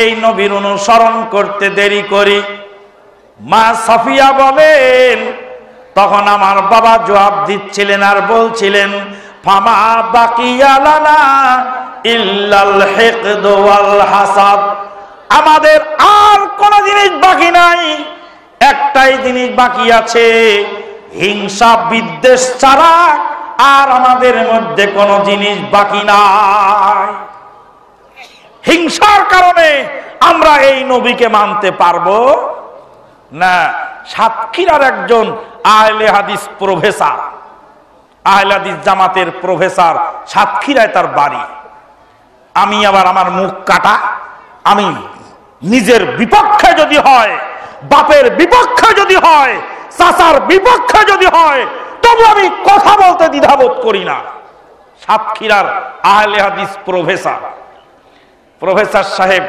এই নবীর অনুসরণ করতে দেরি করি? মা সাফিয়া বলেন, তখন আমার বাবা জবাব দিচ্ছিলেন আর বলছিলেন ফামা বাকিয়া লানা ইল্লাল হিকদ ওয়াল হাসাদ। আমাদের আর কোন জিনিস বাকি নাই, একটাই জিনিস বাকি আছে, হিংসা বিদ্বেষ ছাড়া আর আমাদের মধ্যে কোনো জিনিস বাকি নাই। হিংসার কারণে আমরা এই নবীকে মানতে পারবো না। সাতক্ষীরার একজন আহলে হাদিস প্রফেসর, আহলে হাদিস জামাতের প্রফেসর, সাতক্ষীরায় তার বাড়ি। আমি আবার আমার মুখ কাটা, আমি নিজের বিপক্ষে যদি হয়, বাপের বিপক্ষে যদি হয়, চাচার বিপক্ষে যদি হয়, তবু আমি কথা বলতে দ্বিধাবোধ করি না। সাতক্ষীরার আহলে হাদিস প্রফেসর সাহেব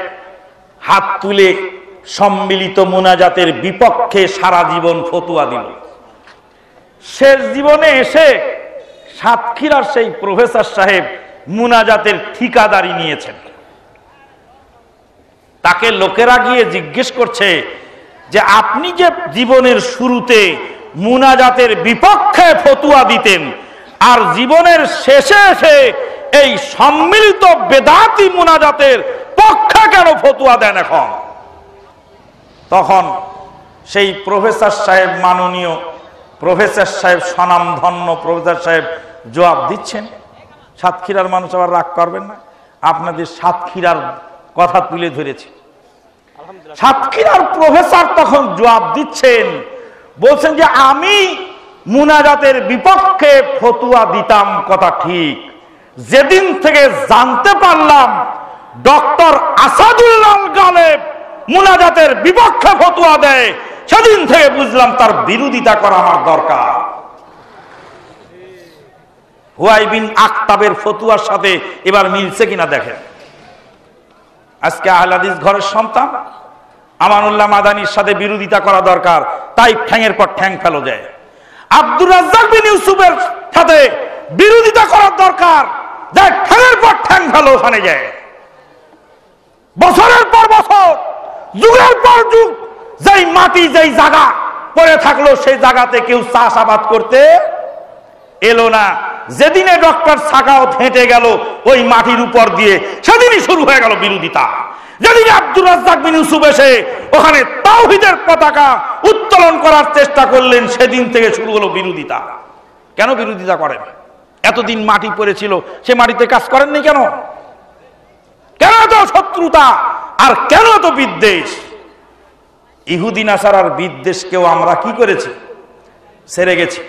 হাত তুলে সম্মিলিত মুনাজাতের বিপক্ষে সারা জীবন ফতোয়া দিল। শেষ জীবনে এসে সাতক্ষীরার সেই প্রফেসর সাহেব মুনাজাতের ঠিকাদারি নিয়েছেন। তাকে লোকেরা গিয়ে জিজ্ঞেস করছে যে আপনি যে জীবনের শুরুতে মুনাজাতের বিপক্ষে ফতোয়া দিতেন, আর জীবনের শেষে এসে এই সম্মিলিত বেদাতি মুনাজাতের পক্ষে কেন ফতোয়া দেন এখন? তখন সেই প্রফেসর সাহেব, মাননীয় প্রফেসর সাহেব, স্বনামধন্য প্রফেসর সাহেব জবাব দিচ্ছেন। সাতক্ষীরার মানুষ আবার রাগ করবেন না, আপনাদের সাতক্ষীরার কথা তুলে ধরেছি। সাতক্ষীরার প্রফেসর তখন জবাব দিচ্ছেন, বলছেন যে আমি মুনাজাতের বিপক্ষে ফতোয়া দিতাম কথা ঠিক, যেদিন থেকে জানতে পারলাম ডক্টর আসাদুল্লাহ গালেব মুনাজাতের বিপক্ষে ফতোয়া দেয়, সেদিন থেকে বুঝলাম তার বিরোধিতা করা আমার দরকার। হুয়াই বিন আখতাবের ফতোয়ার সাথে এবার মিলছে কিনা দেখেন। আজকে আহলে হাদিস ঘরের সন্তান আমানুল্লাহ মাদানির সাথে বিরোধিতা করা দরকার, তাই ঠ্যাংয়ের পর ঠ্যাং ফেলো যায়। আব্দুর রাজ্জাক বিন ইউসুফের সাথে বিরোধিতা করার দরকার, যাই ঠ্যাংয়ের পর ঠ্যাং ফেলো ওখানে যায়। বছরের পর বছর, যুগের পর যুগ, যেই মাটি যেই জায়গা পড়ে থাকলো, সেই জায়গাতে কেউ চাষাবাদ করতে এলো না। যেদিনে ডক্টর সাকাওয়াত হেঁটে গেল ওই মাটির উপর দিয়ে, সেদিনই শুরু হয়ে গেল বিরোধিতা। যেদিন আব্দুর রাজ্জাক বিন ইউসুফ এসে ওখানে তাওহীদের পতাকা উত্তোলন করার চেষ্টা করলেন, সেদিন থেকে শুরু হলো বিরোধিতা। কেন বিরোধিতা করেন? এতদিন মাটি পড়েছিল, সে মাটিতে কাজ করেননি কেন? কেন এত শত্রুতা আর কেন এত বিদ্বেষ? ইহুদি নাসারার বিদ্বেষকেও আমরা কি করেছি? ছেড়ে গেছি।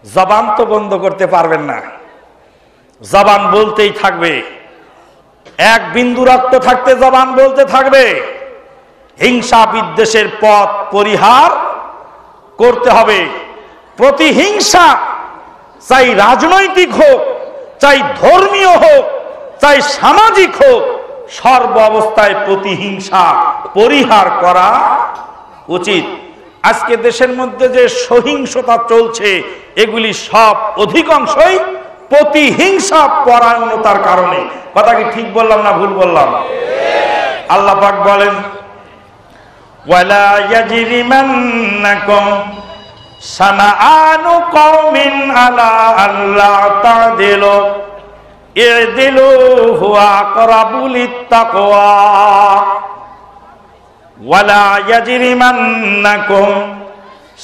জবান তো বন্ধ করতে পারবেন না, জবান বলতেই থাকবে। এক বিন্দু রক্ত থাকতে জবান বলতে থাকবে। হিংসা বিদ্বেষের পথ পরিহার করতে হবে। প্রতিহিংসা, চাই রাজনৈতিক হোক, চাই ধর্মীয় হোক, চাই সামাজিক হোক, সর্ব অবস্থায় প্রতিহিংসা পরিহার করা উচিত। আজকে দেশের মধ্যে যে সহিংসতা চলছে, এগুলি সব অধিকাংশই প্রতিহিংসা পরায়ণতার কারণে। কথা কি ঠিক বললাম না ভুল বললাম? আল্লাহ পাক বলেন, ওয়ালা ইয়াজরিমান্নাকুম শানাআনু কওমিন আলা আল্লা তা'দিলু ই'দিলু হুয়া আকরাবু লিত্তাকওয়া ওয়ালা ইয়াজরিমান্নাকুম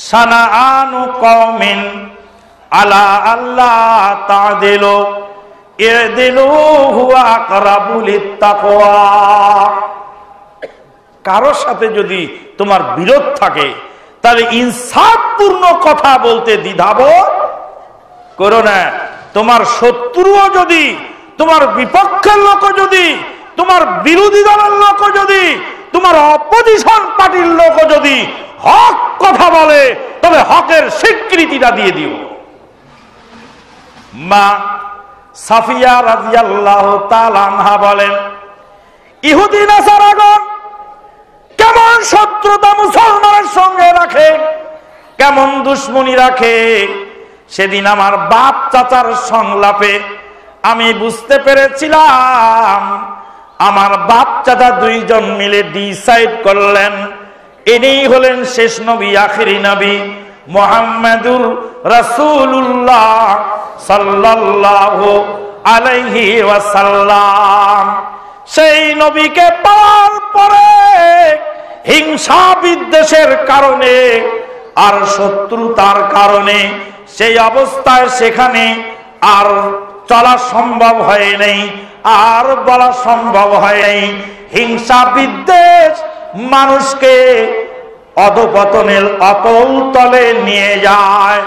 শানাআনু কওমিন আলা আল্লা তা'দিলু ই'দিলু হুয়া আকরাবু লিত্তাকওয়া। কারোর সাথে যদি তোমার বিরোধ থাকে, তাহলে ইনসাফপূর্ণ কথা বলতে দ্বিধাবোধ করো না। তোমার শত্রুও যদি, তোমার বিপক্ষের লোক যদি, তোমার বিরোধী দলের লোক যদি, তোমার অপোজিশন পার্টির লোক যদি হক কথা বলে, তবে হকের স্বীকৃতিটা দিয়ে দিও। মা সাফিয়া রাদিয়াল্লাহু তাআলা আনহা বলেন, ইহুদি নাসারাগণ কেমন শত্রুতা মুসলমানের সঙ্গে রাখে, কেমন দুশ্মনী রাখে, সেদিন আমার বাপ চাচার সংলাপে আমি বুঝতে পেরেছিলাম। আমার বাপ চাচা দুইজন মিলে ডিসাইড করলেন, ইনি হলেন শেষ নবী, আখিরি নবী মুহাম্মাদুর রাসূলুল্লাহ সাল্লাল্লাহু আলাইহি ওয়াসাল্লাম। সেই নবীকে পাওয়ার পরে হিংসা বিদ্বেষের কারণে আর শত্রুতার কারণে সেই অবস্থায় সেখানে আর চলা সম্ভব হয় নাই, আর বলা সম্ভব হয় নাই। হিংসা বিদ্বেষ মানুষকে অধপতনের অতল তলে নিয়ে যায়।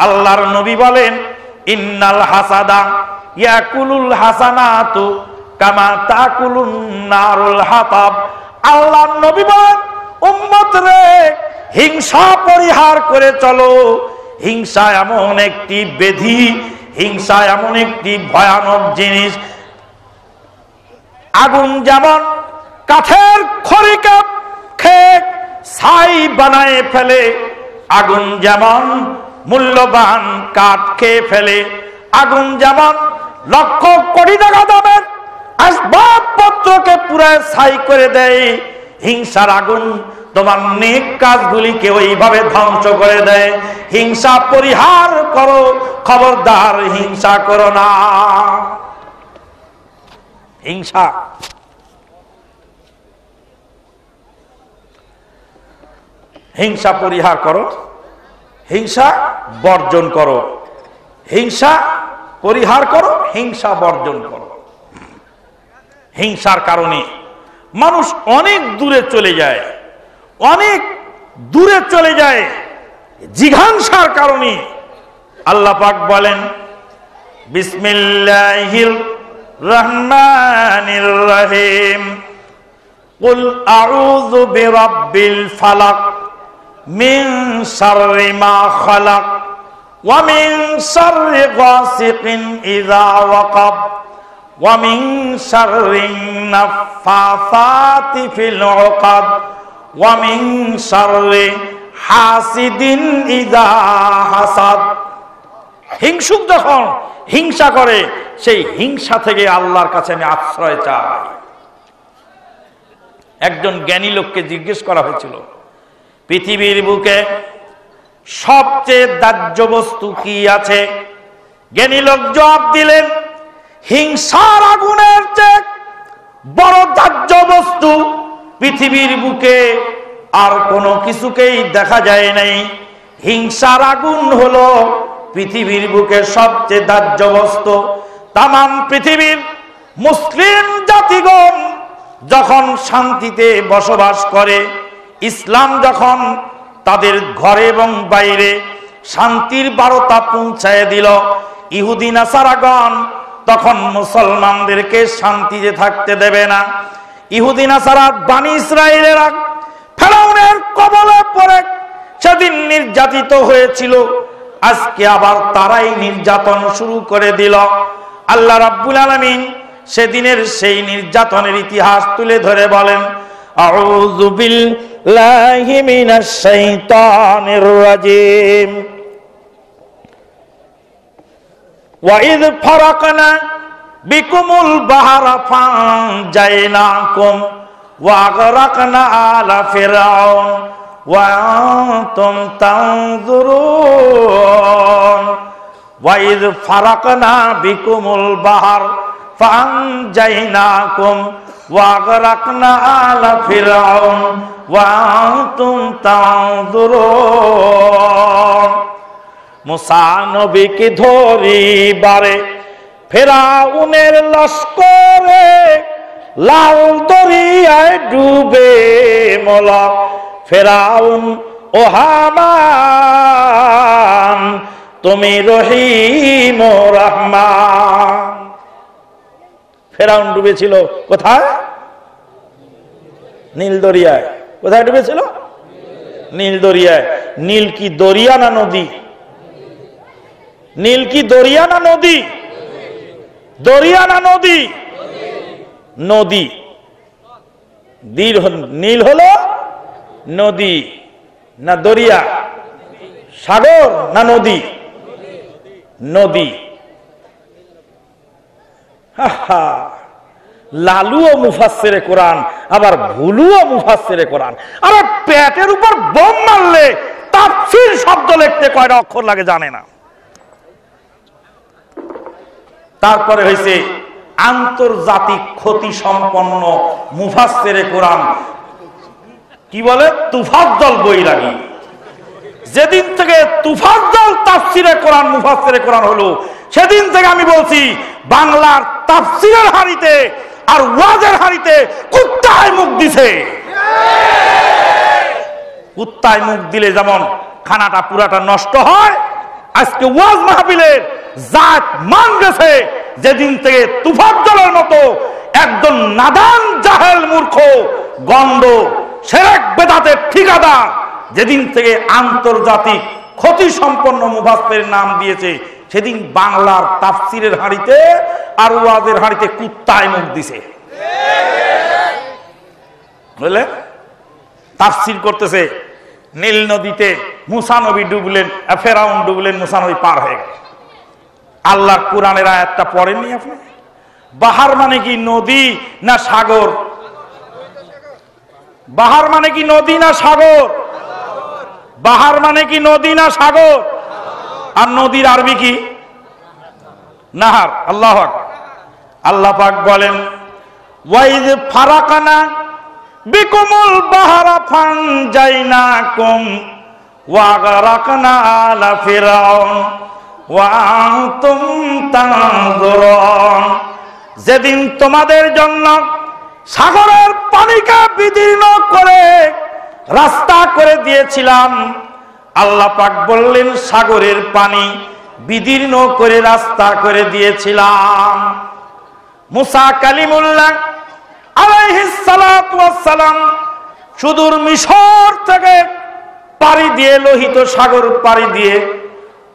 আল্লাহর নবী বলেন, ইন্নাল হাসাদা ইয়াকুলুল হাসানাতু কামা তাকুলুন নারুল হাতাব। আল্লাহর নবী বলেন, উম্মত রে, হিংসা পরিহার করে চলো। হিংসা এমন একটি ব্যাধি, হিংসা এমন একটি ভয়ানক জিনিস। আগুন যেমন কাঠের খড়িকে খেয়ে ছাই বানায় ফেলে, আগুন যেমন মূল্যবান কাঠ খেয়ে ফেলে, আগুন যেমন লক্ষ কোটি টাকা দামের আসবাবপত্রকে পুরো ছাই করে দেয়, হিংসার আগুন তোমার নেক কাজগুলিকে ওইভাবে ধ্বংস করে দেয়। হিংসা পরিহার করো, খবরদার হিংসা করো না। হিংসা হিংসা পরিহার করো, হিংসা বর্জন করো। হিংসা পরিহার করো, হিংসা বর্জন করো। হিংসার কারণে মানুষ অনেক দূরে চলে যায়, অনেক দূরে চলে যায় জিঘাংসার কারণে। আল্লাহ পাক বলেন, বিসমিল্লাহির রহমানির রহিম, কুল আউযু বিরাব্বিল ফালাক মিন শাররি মা খালাক ওয়া মিন শাররি গাসিকিন ইযা ওয়াকাব ওয়া মিন শাররিন নাফাসাতি ফিল উকাদ ওয়া মিন শাররি হাসিদিন ইযা হাসাদ। হিংসুক যখন হিংসা করে, সেই হিংসা থেকে আল্লাহর কাছে আমি আশ্রয় চাই। একজন জ্ঞানী লোককে জিজ্ঞেস করা হয়েছিল, পৃথিবীর বুকে সবচেয়ে দাহ্য বস্তু কি আছে? জ্ঞানী লোক জবাব দিলেন, হিংসার আগুনের চেয়ে বড় দাহ্য বস্তু পৃথিবীর বুকে আর কোনো কিছুকেই দেখা যায় নাই। হিংসার আগুন হলো পৃথিবীর বুকে সবচেয়ে দাহ্য বস্তু। তামাম পৃথিবীর মুসলিম জাতিগণ যখন শান্তিতে বসবাস করে, ইসলাম যখন তাদের ঘরে এবং বাইরে শান্তির বার্তা পৌঁছায় দিল, ইহুদি নাসারাগণ তখন মুসলমানদেরকে শান্তিতে থাকতে দেবে না। ইহুদি নাসারা বনি ইসরাইলেরা ফেরাউনের কবলে পড়ে সেদিন নির্যাতিত হয়েছিল, আজকে আবার তারাই নির্যাতন শুরু করে দিল। আল্লাহ রাব্বুল আলামিন সেদিনের সেই নির্যাতনের ইতিহাস তুলে ধরে বলেন, আউযু বিল্লাহি মিনাশ শাইতানির রাজিম, ওয়া ইয ফারাকনা বিকুমুল বাহরা ফানজাইনাকুম ওয়া আগরাকনা আলা ফিরআউন ওয়া আনতুম তানজুরুন। ওয়া ইয ফারাকনা বিকুমুল বাহর ফানজাইনাকুম ওয়া আগরাকনা আলা ফিরআউন ওয়া আনতুম তানজুরুন। মুসা নবীকে ধরিবারে ফেরাউনের লস্করে লাল দরিয়ায় ডুবে মলা। ফেরাউন ও হামান তুমি রহিম ও রহমান। ফেরাউন ডুবেছিল কোথায়? নীল দরিয়ায়। কোথায় ডুবেছিল? নীল দরিয়ায়। নীল কি দরিয়া না নদী? নীল কি দরিয়া না নদী? দরিয়া না নদী? নদী। নীল হলো নদী না দরিয়া? সাগর না নদী? নদী। লালুও মুফাসসিরে কোরআন, আবার ভুলুও মুফাসসিরে কোরআন। আরে পেটের উপর বোম মারলে তাফসীর শব্দ লিখতে কয়টা অক্ষর লাগে জানে না। তারপরে হয়েছে আন্তর্জাতিক খ্যাতি সম্পন্ন মুফাসসিরে কোরআন, কি বলে, তুফাজ্জল বৈরাগী। যেদিন থেকে তুফাজ্জল তাফসীরে কোরআন মুফাসসিরে কোরআন হলো, সেদিন থেকে আমি বলছি বাংলার তাফসীরের হাড়িতে আর ওয়াজের হাড়িতে কুত্তায় মুখ দিছে। কুত্তায় মুখ দিলে যেমন খানাটা পুরাটা নষ্ট হয়, আজকে ওয়াজ মাহফিলের জাত মান গেছে যেদিন থেকে তুফাজ্জলের মতো একজন নাদান জাহেল মূর্খ গন্ড শিরক বেদাতের ঠিকাদার যেদিন থেকে আন্তর্জাতিক ক্ষতি সম্পন্ন মুফাসসিরের নাম দিয়েছে, সেদিন বাংলার তাফসিরের হাঁড়িতে আর ওয়াজের হাঁড়িতে কুত্তায় মুখ দিছে। বুঝলে, তাফসির করতেছে নীল নদীতে মুসা নবী ডুবলেন, ফেরাউন ডুবলেন, মুসা নবী পার হয়ে গেল। আল্লাহর কোরআনের আয়াতটা পড়েননি আপনি? বাহার মানে কি নদী না সাগর? বাহার মানে কি নদী না সাগর? বাহার মানে কি নদী না সাগর? আর নদীর আরবি কি? নাহার। আল্লাহ আকবার। আল্লাহ পাক বলেন ওয়াইজ ফারাকানা বিকুমুল বাহারা ফানজাইনাকুম ওয়া গারাকনা আলা ফিরাউন ওয়া আনতুম তানজুরুন। যেদিন তোমাদের জন্য সাগরের পানিকে বিদীর্ণ করে রাস্তা করে দিয়েছিলাম, আল্লাহ পাক বললেন সাগরের পানি বিদীর্ণ করে রাস্তা করে দিয়েছিলাম। মুসা কালিমুল্লাহ আলাইহিস সালাতু ওয়াস সালাম সুদূর মিশর থেকে পাড়ি দিয়ে লোহিত সাগর পাড়ি দিয়ে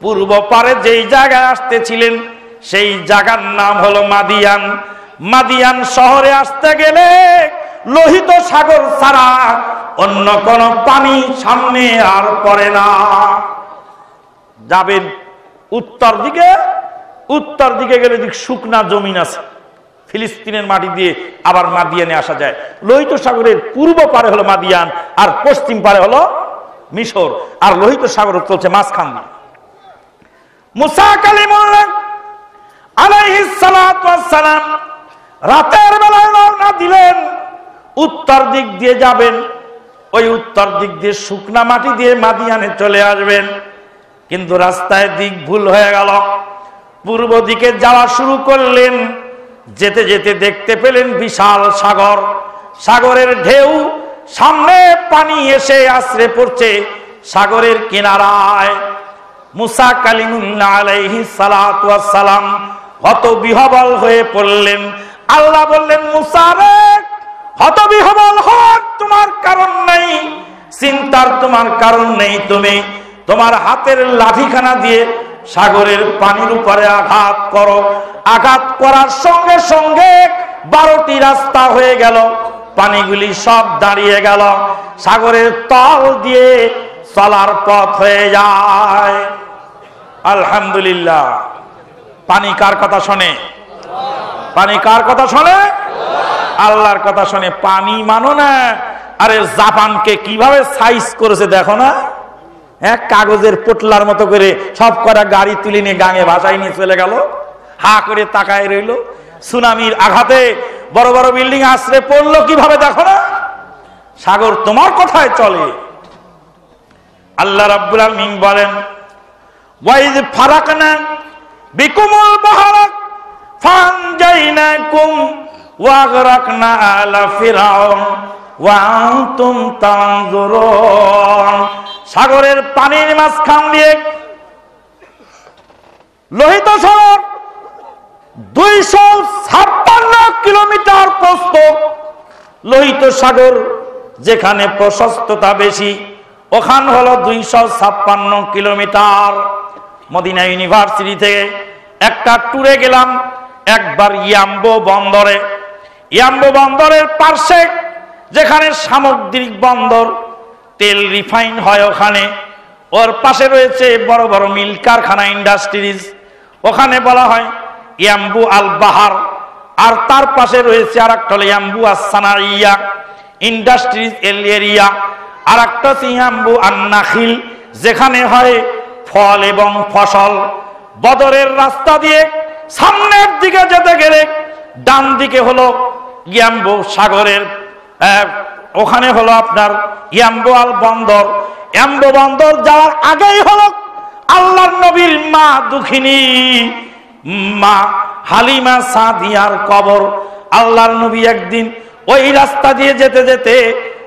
পূর্ব পারে যেই জায়গায় আসতেছিলেন সেই জায়গার নাম হলো মাদিয়ান। মাদিয়ান শহরে আসতে গেলে লোহিত সাগর ছাড়া অন্য কোন পানি সামনে আর পড়ে না। যাবেন উত্তর দিকে, উত্তর দিকে গেলে দিক শুকনা জমিন আছে, ফিলিস্তিনের মাটি দিয়ে আবার মাদিয়ানে আসা যায়। লোহিত সাগরের পূর্ব পারে হলো মাদিয়ান আর পশ্চিম পারে হলো মিশর, আর লোহিত সাগর চলছে মাঝখান দিয়ে। মুসা কালিমুল্লাহ আলাইহিস সালাতু ওয়াস সালাম রাতের বেলায় রওনা দিলেন, উত্তর দিক দিয়ে যাবেন, ওই উত্তর দিক দিয়ে শুকনা মাটি দিয়ে মাদিয়ানে চলে আসবেন। কিন্তু রাস্তায় দিক ভুল হয়ে গেল, পূর্ব দিকে যাওয়া শুরু করলেন। যেতে যেতে দেখতে পেলেন বিশাল সাগর, সাগরের ঢেউ, সামনে পানি এসে আছড়ে পড়ছে সাগরের কিনারায়। মুসা কালিমুল্লাহ আলাইহিস সালাতু ওয়াস সালাম হতবিহ্বল হয়ে পড়লেন। আল্লাহ বললেন মুসা রে, হতবিহ্বল হওয়ার তোমার কারণ নেই, চিন্তার তোমার কারণ নেই। তুমি তোমার হাতের লাঠিখানা দিয়ে সাগরের পানির উপরে আঘাত করো। আঘাত করার সঙ্গে সঙ্গে 12টি রাস্তা হয়ে গেল, পানিগুলি সব দাঁড়িয়ে গেল, সাগরের তল দিয়ে চলার পথ হয়ে যায়। আলহামদুলিল্লাহ। পানি কার কথা শোনে? পানি কার কথা শোনে? আল্লাহর কথা শোনে। পানি মানো না, আরে জাপানকে কিভাবে সাইজ করেছে দেখো না, হ্যাঁ, কাগজের পোটলার মতো করে সব করা গাড়ি তুলে নিয়ে গাঙে ভাসায় নিয়ে চলে গেল, হা করে তাকায় রইল। সুনামির আঘাতে বড় বড় বিল্ডিং আছড়ে পড়লো কিভাবে দেখো না। সাগর তোমার কথায় চলে। আল্লাহ রাব্বুল আলামিন বলেন ওয়াইজ ফারাকনা বিকুমুল বাহরা ফানজাইনাকুম ওয়া গারাকনা আলা ফিরাউন ওয়া আনতুম তানজুরুন। সাগরের পানির মাঝখান দিয়ে লোহিত সাগর 256 কিলোমিটার প্রস্থ। লোহিত সাগর যেখানে প্রশস্ততা বেশি ওখানে হলো 256 কিলোমিটার। মদিনা ইউনিভার্সিটি থেকে একটা ট্যুরে গেলাম একবার ইয়াম্বো বন্দরে। ইয়াম্বো বন্দরের পাশে যেখানে সামুদ্রিক বন্দর, তেল রিফাইন হয় ওখানে, ওর পাশে রয়েছে বড় বড় মিল কারখানা, ইন্ডাস্ট্রিজ। ওখানে বলা হয় ইয়াম্বু আল বাহার। আর তার পাশে রয়েছে আর একটা হলো ইয়াম্বু আস সানাইয়া, ইন্ডাস্ট্রিজ এরিয়া। আর একটা হচ্ছে ইয়াম্বু আন নাখিল, যেখানে হয় ফল এবং ফসল। বদরের রাস্তা দিয়ে সামনের দিকে যেতে গেলে ডান দিকে হলো ইয়াম্বু সাগরের, ওখানে হলো আপনার ইয়াম্বু আল বন্দর। ইয়াম্বু বন্দর যাওয়ার আগেই হলো আল্লাহর নবীর মা দুঃখিনী মা হালিমা সাদিয়ার কবর। আল্লাহর নবী একদিন ওই রাস্তা দিয়ে যেতে যেতে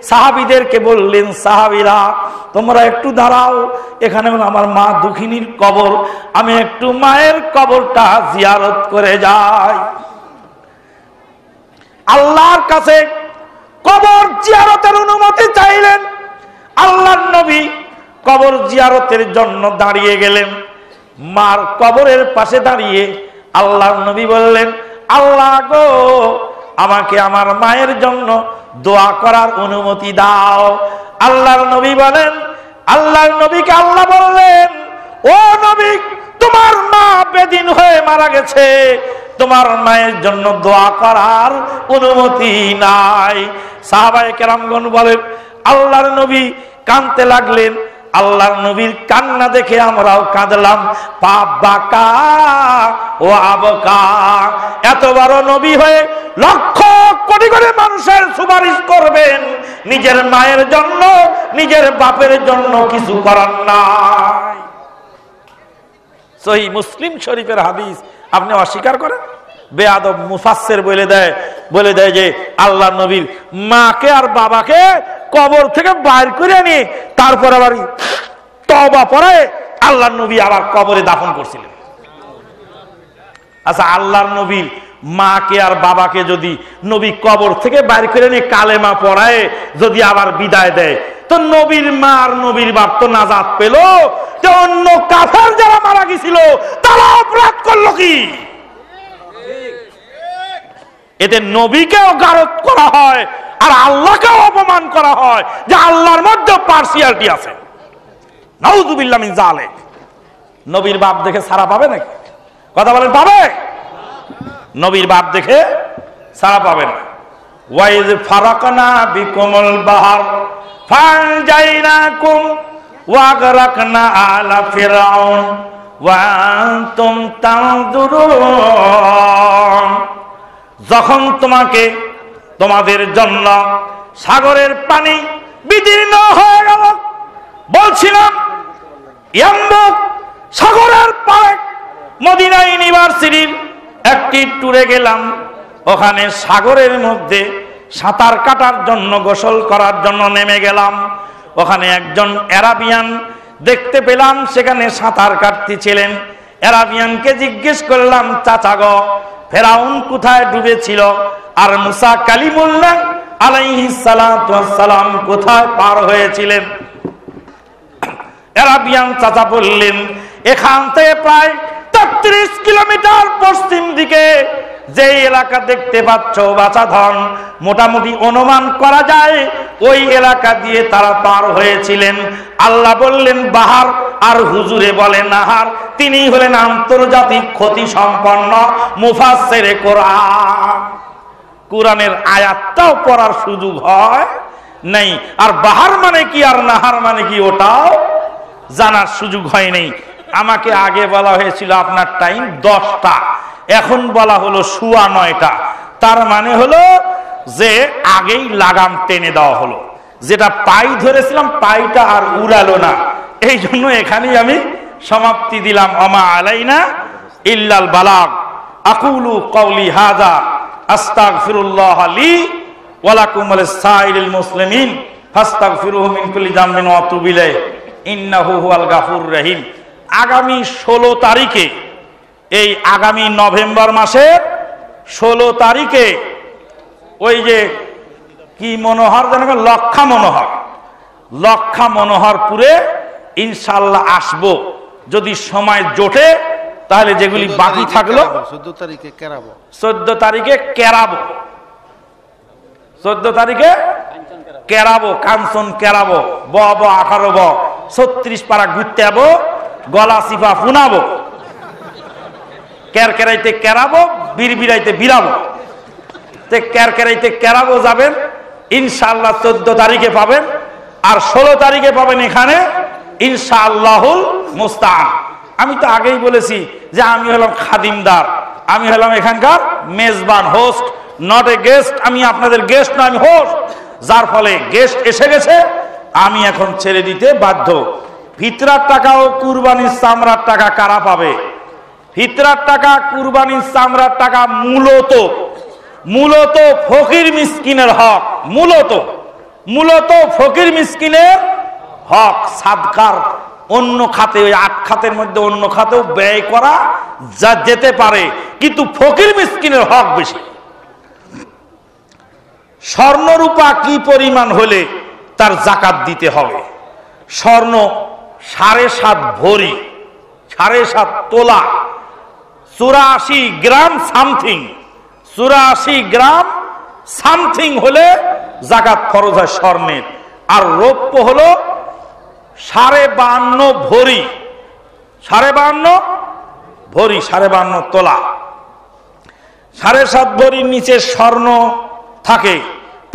সাহাবীদেরকে বললেন, সাহাবীরা তোমরা একটু দাঁড়াও, এখানে হলো আমার মা দুঃখিনীর কবর, আমি একটু মায়ের কবরটা জিয়ারত করে যাই। আল্লাহর কাছে কবর জিয়ারতের অনুমতি চাইলেন। আল্লাহর নবী কবর জিয়ারতের জন্য দাঁড়িয়ে গেলেন। মার কবরের পাশে দাঁড়িয়ে আল্লাহর নবী বললেন, আল্লাহ গো, আমাকে আমার মায়ের জন্য দোয়া করার অনুমতি দাও। আল্লাহর নবী বলেন, আল্লাহর নবীকে আল্লাহ বললেন, ও নবী, তোমার মা বেদিন হয়ে মারা গেছে, তোমার মায়ের জন্য দোয়া করার অনুমতি নাই। সাহাবায়ে কেরামগণ বলেন, আল্লাহর নবী কাঁদতে লাগলেন। আল্লাহর নবীর কান্না দেখে আমরাও কাঁদলাম। পাব্বাকা ও আবকা, এত বড় নবী হয়ে লক্ষ কোটি কোটি মানুষের সুপারিশ করবেন, নিজের মায়ের জন্য, নিজের বাপের জন্য কিছু করার নাই। সহিহ মুসলিম শরীফের হাদিস, আপনি অস্বীকার করেন? বেয়াদব মুফাসসির বলে দেয় যে আল্লাহর নবীর মাকে আর বাবাকে কবর থেকে বাইর করে নিয়ে তারপর আবার তওবা পড়ে আল্লাহর নবী আবার কবরে দাফন করছিলেন। আচ্ছা, আল্লাহর নবীর মাকে আর বাবাকে যদি নবী কবর থেকে বাইর করে নিয়ে কালেমা পড়ায় যদি আবার বিদায় দেয়, তো নবীর মা আর নবীর বাপ তো নাজাত পেল, তো অন্য কাফের যারা মারা গেছিল তারা অপরাধ করলো কি? এতে নবীকেও গারদ করা হয় আর আল্লাহকেও অপমান করা হয়, যে আল্লাহর মধ্যে পার্সিয়ালিটি আছে। নাউযুবিল্লাহ মিন যালিক। নবীর বাপ দেখে ছাড়া পাবে নাকি? কথা বলেন, পাবে? নবীর বাপ দেখে ছাড়া পাবে না। ওয়াইজ ফারাকনা বিকুমুল বাহর ফানজাইনাকুম ওয়াগরাকনা আলা ফিরআউন ওয়া আনতুম তানজুরুন। যখন তোমাদের জন্য সাগরের পানি বিদীর্ণ হয়ে গেল, বলছিলাম ইয়াম্বুক সাগরের পাড়ে মদিনা ইউনিভার্সিটির একটি ট্যুরে গেলাম। ওখানে সাগরের মধ্যে সাঁতার কাটার জন্য, গোসল করার জন্য নেমে গেলাম। ওখানে একজন আরাবিয়ান দেখতে পেলাম, সেখানে সাঁতার কাটতেছিলেন। আরাবিয়ানকে জিজ্ঞেস করলাম, চাচা গো, ফেরাউন কোথায় ডুবেছিল আর মুসা কালিমুল্লাহ আলাইহিস সালাতু ওয়াস সালাম কোথায় পার হয়েছিলেন? আরাবিয়ান চাচা বললেন, এখান থেকে প্রায় ৩৩ কিলোমিটার পশ্চিম দিকে যে এলাকা দেখতে পাচ্ছ বাছাধন, মোটামুটি অনুমান করা যায় ওই এলাকা দিয়ে তারা পার হয়েছিলেন। আল্লাহ বললেন বাহার আর হুজুরে বলে নাহার। তিনি হলেন আন্তর্জাতিক খ্যাতি সম্পন্ন মুফাসসিরে কোরআন। কোরআনের আয়াতটাও পড়ার সুযোগ হয় নাই, আর বাহার মানে কি আর নাহার মানে কি ওটাও জানার সুযোগ হয় নাই। আমাকে আগে বলা হয়েছিল আপনার টাইম 10টা, এখন বলা হলো 9:15। তার মানে হলো যে আগেই লাগাম টেনে দেওয়া হলো, যেটা পাই ধরেছিলাম পাইটা আর উড়ালো না। এই জন্য এখানেই আমি সমাপ্তি দিলাম। আমা আলাইনা ইল্লাল বালাগ। আকুলু কওলি হাযা আস্তাগফিরুল্লাহ লি ওয়া লাকুম ওয়া লিসাইরিল মুসলিমিন ফাস্তাগফিরুহু মিন কুল্লি যামবিন ওয়া তুবু ইলাইহি ইন্নাহু হুয়াল গাফুরুর রহিম। আগামী 16 তারিখে, এই আগামী নভেম্বর মাসের 16 তারিখে ওই যে কি মনোহর যেন, লক্ষা মনোহরপুরে ইনশাআল্লাহ আসবো, যদি সময় জোটে। তাহলে যেগুলি বাকি থাকলো 14 তারিখে কেরাবো, 14 তারিখে কেরাবো, কাঞ্চন কেরাবো, 18 36 পারা ঘুরতে যাবো, গলা চিপা ফুনাবো, কেরকেরাইতে কেরাবো, বিড়বিড়াইতে বিড়াবো। কেরকেরাইতে কেরাবো যাবেন ইনশাআল্লাহ 14 তারিখে পাবেন, আর 16 তারিখে পাবেন এখানে ইনশাআল্লাহুল মুস্তাআন। আমি তো আগেই বলেছি যে আমি হলাম খাদিমদার, আমি হলাম এখানকার মেজবান, হোস্ট, নট এ গেস্ট। আমি আপনাদের গেস্ট না, আমি হোস্ট। যার ফলে গেস্ট এসে গেছে, আমি এখন ছেড়ে দিতে বাধ্য। ফিতরার টাকা ও কুরবানির চামড়ার টাকা কারা পাবে? ফিতরার টাকা, কুরবানির চামড়ার টাকা মূলত ফকির মিসকিনের হক, মূলত ফকির মিসকিনের হক সাদকার অন্য খাতে, ওই 8 খাতের মধ্যে অন্য খাতেও ব্যয় করা যা যেতে পারে, কিন্তু ফকির মিসকিনের হক বেশি। স্বর্ণরূপা কি পরিমাণ হলে তার জাকাত দিতে হবে? স্বর্ণ 7.5 ভরি, 7.5 তোলা, 84 গ্রাম সামথিং, 84 গ্রাম সামথিং হলে জাকাত ফরজ হয় স্বর্ণের। আর রৌপ্য হলো 52.5 ভরি, 52.5 ভরি, 52.5 তোলা। 7.5 ভরির নিচে স্বর্ণ থাকে,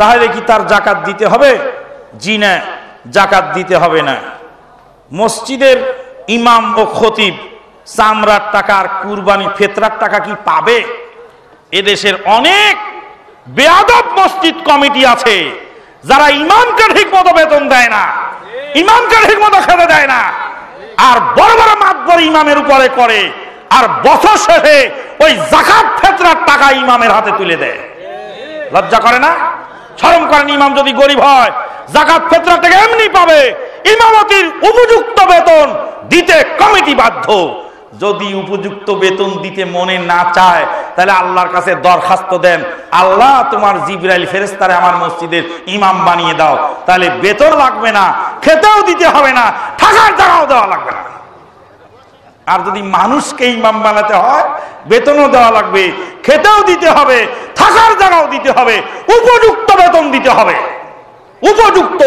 তাহলে কি তার জাকাত দিতে হবে? জি না, জাকাত দিতে হবে না। মসজিদের ইমাম ও খতিব চামড়ার টাকা আর কুরবানি ফিতরার টাকা কি পাবে? এদেশের অনেক বেয়াদব মসজিদ কমিটি আছে যারা ইমামকে ঠিক মতো বেতন দেয় না, ইমামকে ঠিক মতো খেতে দেয় না, আর বড় বড় মাতবর ইমামের উপরে করে, আর বছর শেষে ওই যাকাত ফিতরার টাকা ইমামের হাতে তুলে দেয়। লজ্জা করে না? শরম করেন? ইমাম যদি গরিব হয় যাকাত ফিতরা থেকে এমনি পাবে। ইমামতির উপযুক্ত বেতন দিতে কমিটি বাধ্য। যদি উপযুক্ত বেতন দিতে মনে না চায়, তাহলে আল্লাহর কাছে দরখাস্ত দেন, আল্লাহ তোমার জিবরাইল ফেরেশতারে আমার মসজিদের ইমাম বানিয়ে দাও, তাহলে বেতন লাগবে না, খেতেও দিতে হবে না, থাকার জায়গাও দেওয়া লাগবে না। আর যদি মানুষকে ইমাম বানাতে হয়, বেতনও দেওয়া লাগবে, খেতেও দিতে হবে, থাকার জায়গাও দিতে হবে, উপযুক্ত বেতন দিতে হবে। উপযুক্ত,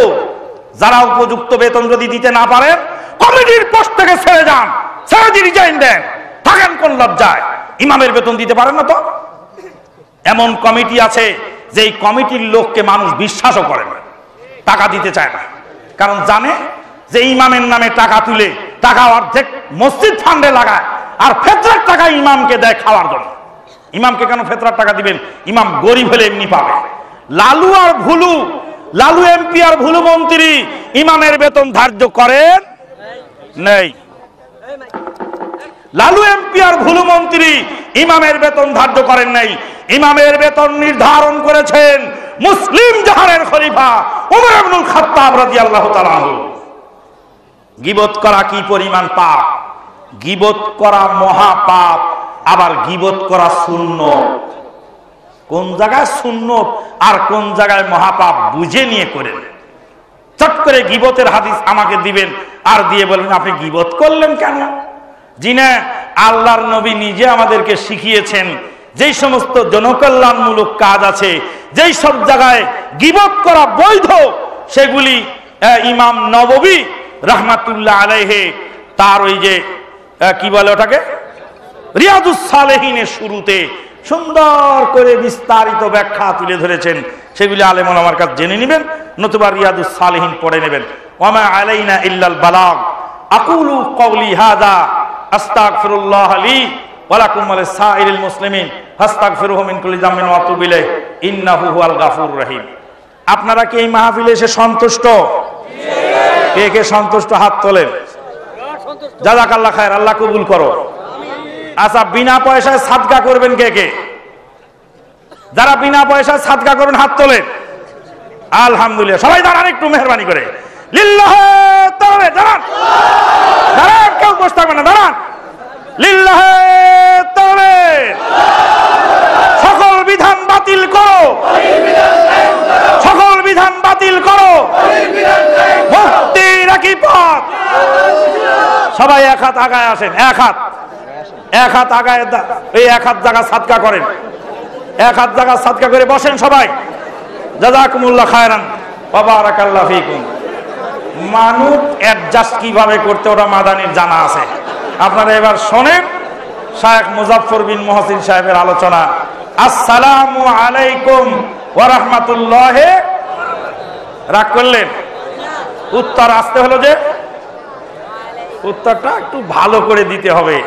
যারা উপযুক্ত বেতন যদি দিতে না পারেন, কমিটির পোস্ট থেকে ছেড়ে যান, ছেড়ে দিয়ে রিজাইন দেন। থাকেন কোন লজ্জায়? ইমামের বেতন দিতে পারেন না তো? এমন কমিটি আছে যে এই কমিটির লোককে মানুষ বিশ্বাসও করে না, টাকা দিতে চায় না, কারণ জানে যে ইমামের নামে টাকা তুলে টাকা অর্ধেক মসজিদ ফান্ডে লাগায়, আর ফিতরার টাকা ইমামকে দেয় খাওয়ার জন্য। ইমামকে কেন ফিতরার টাকা দিবেন? ইমাম গরিব হলে এমনি পাবে। লালু আর ভুলু, লালু এমপি আর ভুলু মন্ত্রী ইমামের বেতন ধার্য করেন নেই। লালু এমপি আর ভুলু মন্ত্রী ইমামের বেতন ধার্য করেন নাই। ইমামের বেতন নির্ধারণ করেছেন মুসলিম জাহানের খলিফা ওমর ইবনুল খাত্তাব রাদিয়াল্লাহু তাআলা আনহু। গীবত করা কি পরিমাণ পাপ! গীবত করা মহা পাপ, আবার গীবত করা সুন্নত। কোন জায়গায় সুন্নত আর কোন জায়গায় মহাপাপ বুঝে নিয়ে করেন। চট করে গীবতের হাদিস আমাকে দিবেন আর দিয়ে বলবেন আপনি গীবত করলেন কেন? জি না, আল্লাহর নবী নিজে আমাদেরকে শিখিয়েছেন যেই সমস্ত জনকল্যাণমূলক কাজ আছে, যেই সব জায়গায় গীবত করা বৈধ, সেগুলি ইমাম নববী রাহমাতুল্লাহ আলাইহি তার ওই যে কি বলে ওটাকে, রিয়াদুস সালেহিনের শুরুতে সুন্দর করে বিস্তারিত ব্যাখ্যা তুলে ধরেছেন। সেগুলি আলেম ওলামার কাছে জেনে নেবেন, নতুবা রিয়াদুস সালেহিন পড়ে নেবেন। ওয়া মা আলাইনা ইল্লাল বালাগ। আকুলু কওলি হাযা আস্তাগফিরুল্লাহ লি ওয়া লাকুম ওয়া লিসাইরিল মুসলিমিন ফাস্তাগফিরুহু মিন কুল্লি যামবিন ওয়া তুবু ইলাইহি ইন্নাহু হুয়াল গাফুরুর রহিম। আপনারা কি এই মাহফিলে এসে সন্তুষ্ট? কে কে সন্তুষ্ট হাত তোলেন। জাযাকাল্লাহ খায়ের, আল্লাহ কবুল করো। আচ্ছা, বিনা পয়সায় সাদকা করবেন কে কে? যারা বিনা পয়সায় সাদকা করবেন হাত তোলেন। আলহামদুলিল্লাহ। সবাই দাঁড়ান একটু মেহরবানি করে। লিল্লাহি তাআলা দাঁড়ান, দাঁড়ান, কেউ বসে থাকবেন না, দাঁড়ান। লিল্লাহি তাআলা। সকল বিধান বাতিল করো, সকল বিধান বাতিল করো, মুক্তির একই পথ। সবাই এক হাত আগায় আসেন, এক হাত, এক হাত আগায়, এই এক হাত জায়গা সাদকা করেন, এক হাত জায়গা সাদকা করে বসেন সবাই। জাযাকুমুল্লাহ খায়রান ওয়া বারাকাল্লাহু ফীকুম। মানুষ অ্যাডজাস্ট কিভাবে করতে ওটা মাদানির জানা আছে। আপনারা এবার শোনেন শায়েখ মুজাফফর বিন মুহসিন সাহেবের আলোচনা। আসসালামু আলাইকুম ওয়া রাহমাতুল্লাহি। রাগ করলেন? উত্তর আসতে হলো যে, উত্তরটা একটু ভালো করে দিতে হবে।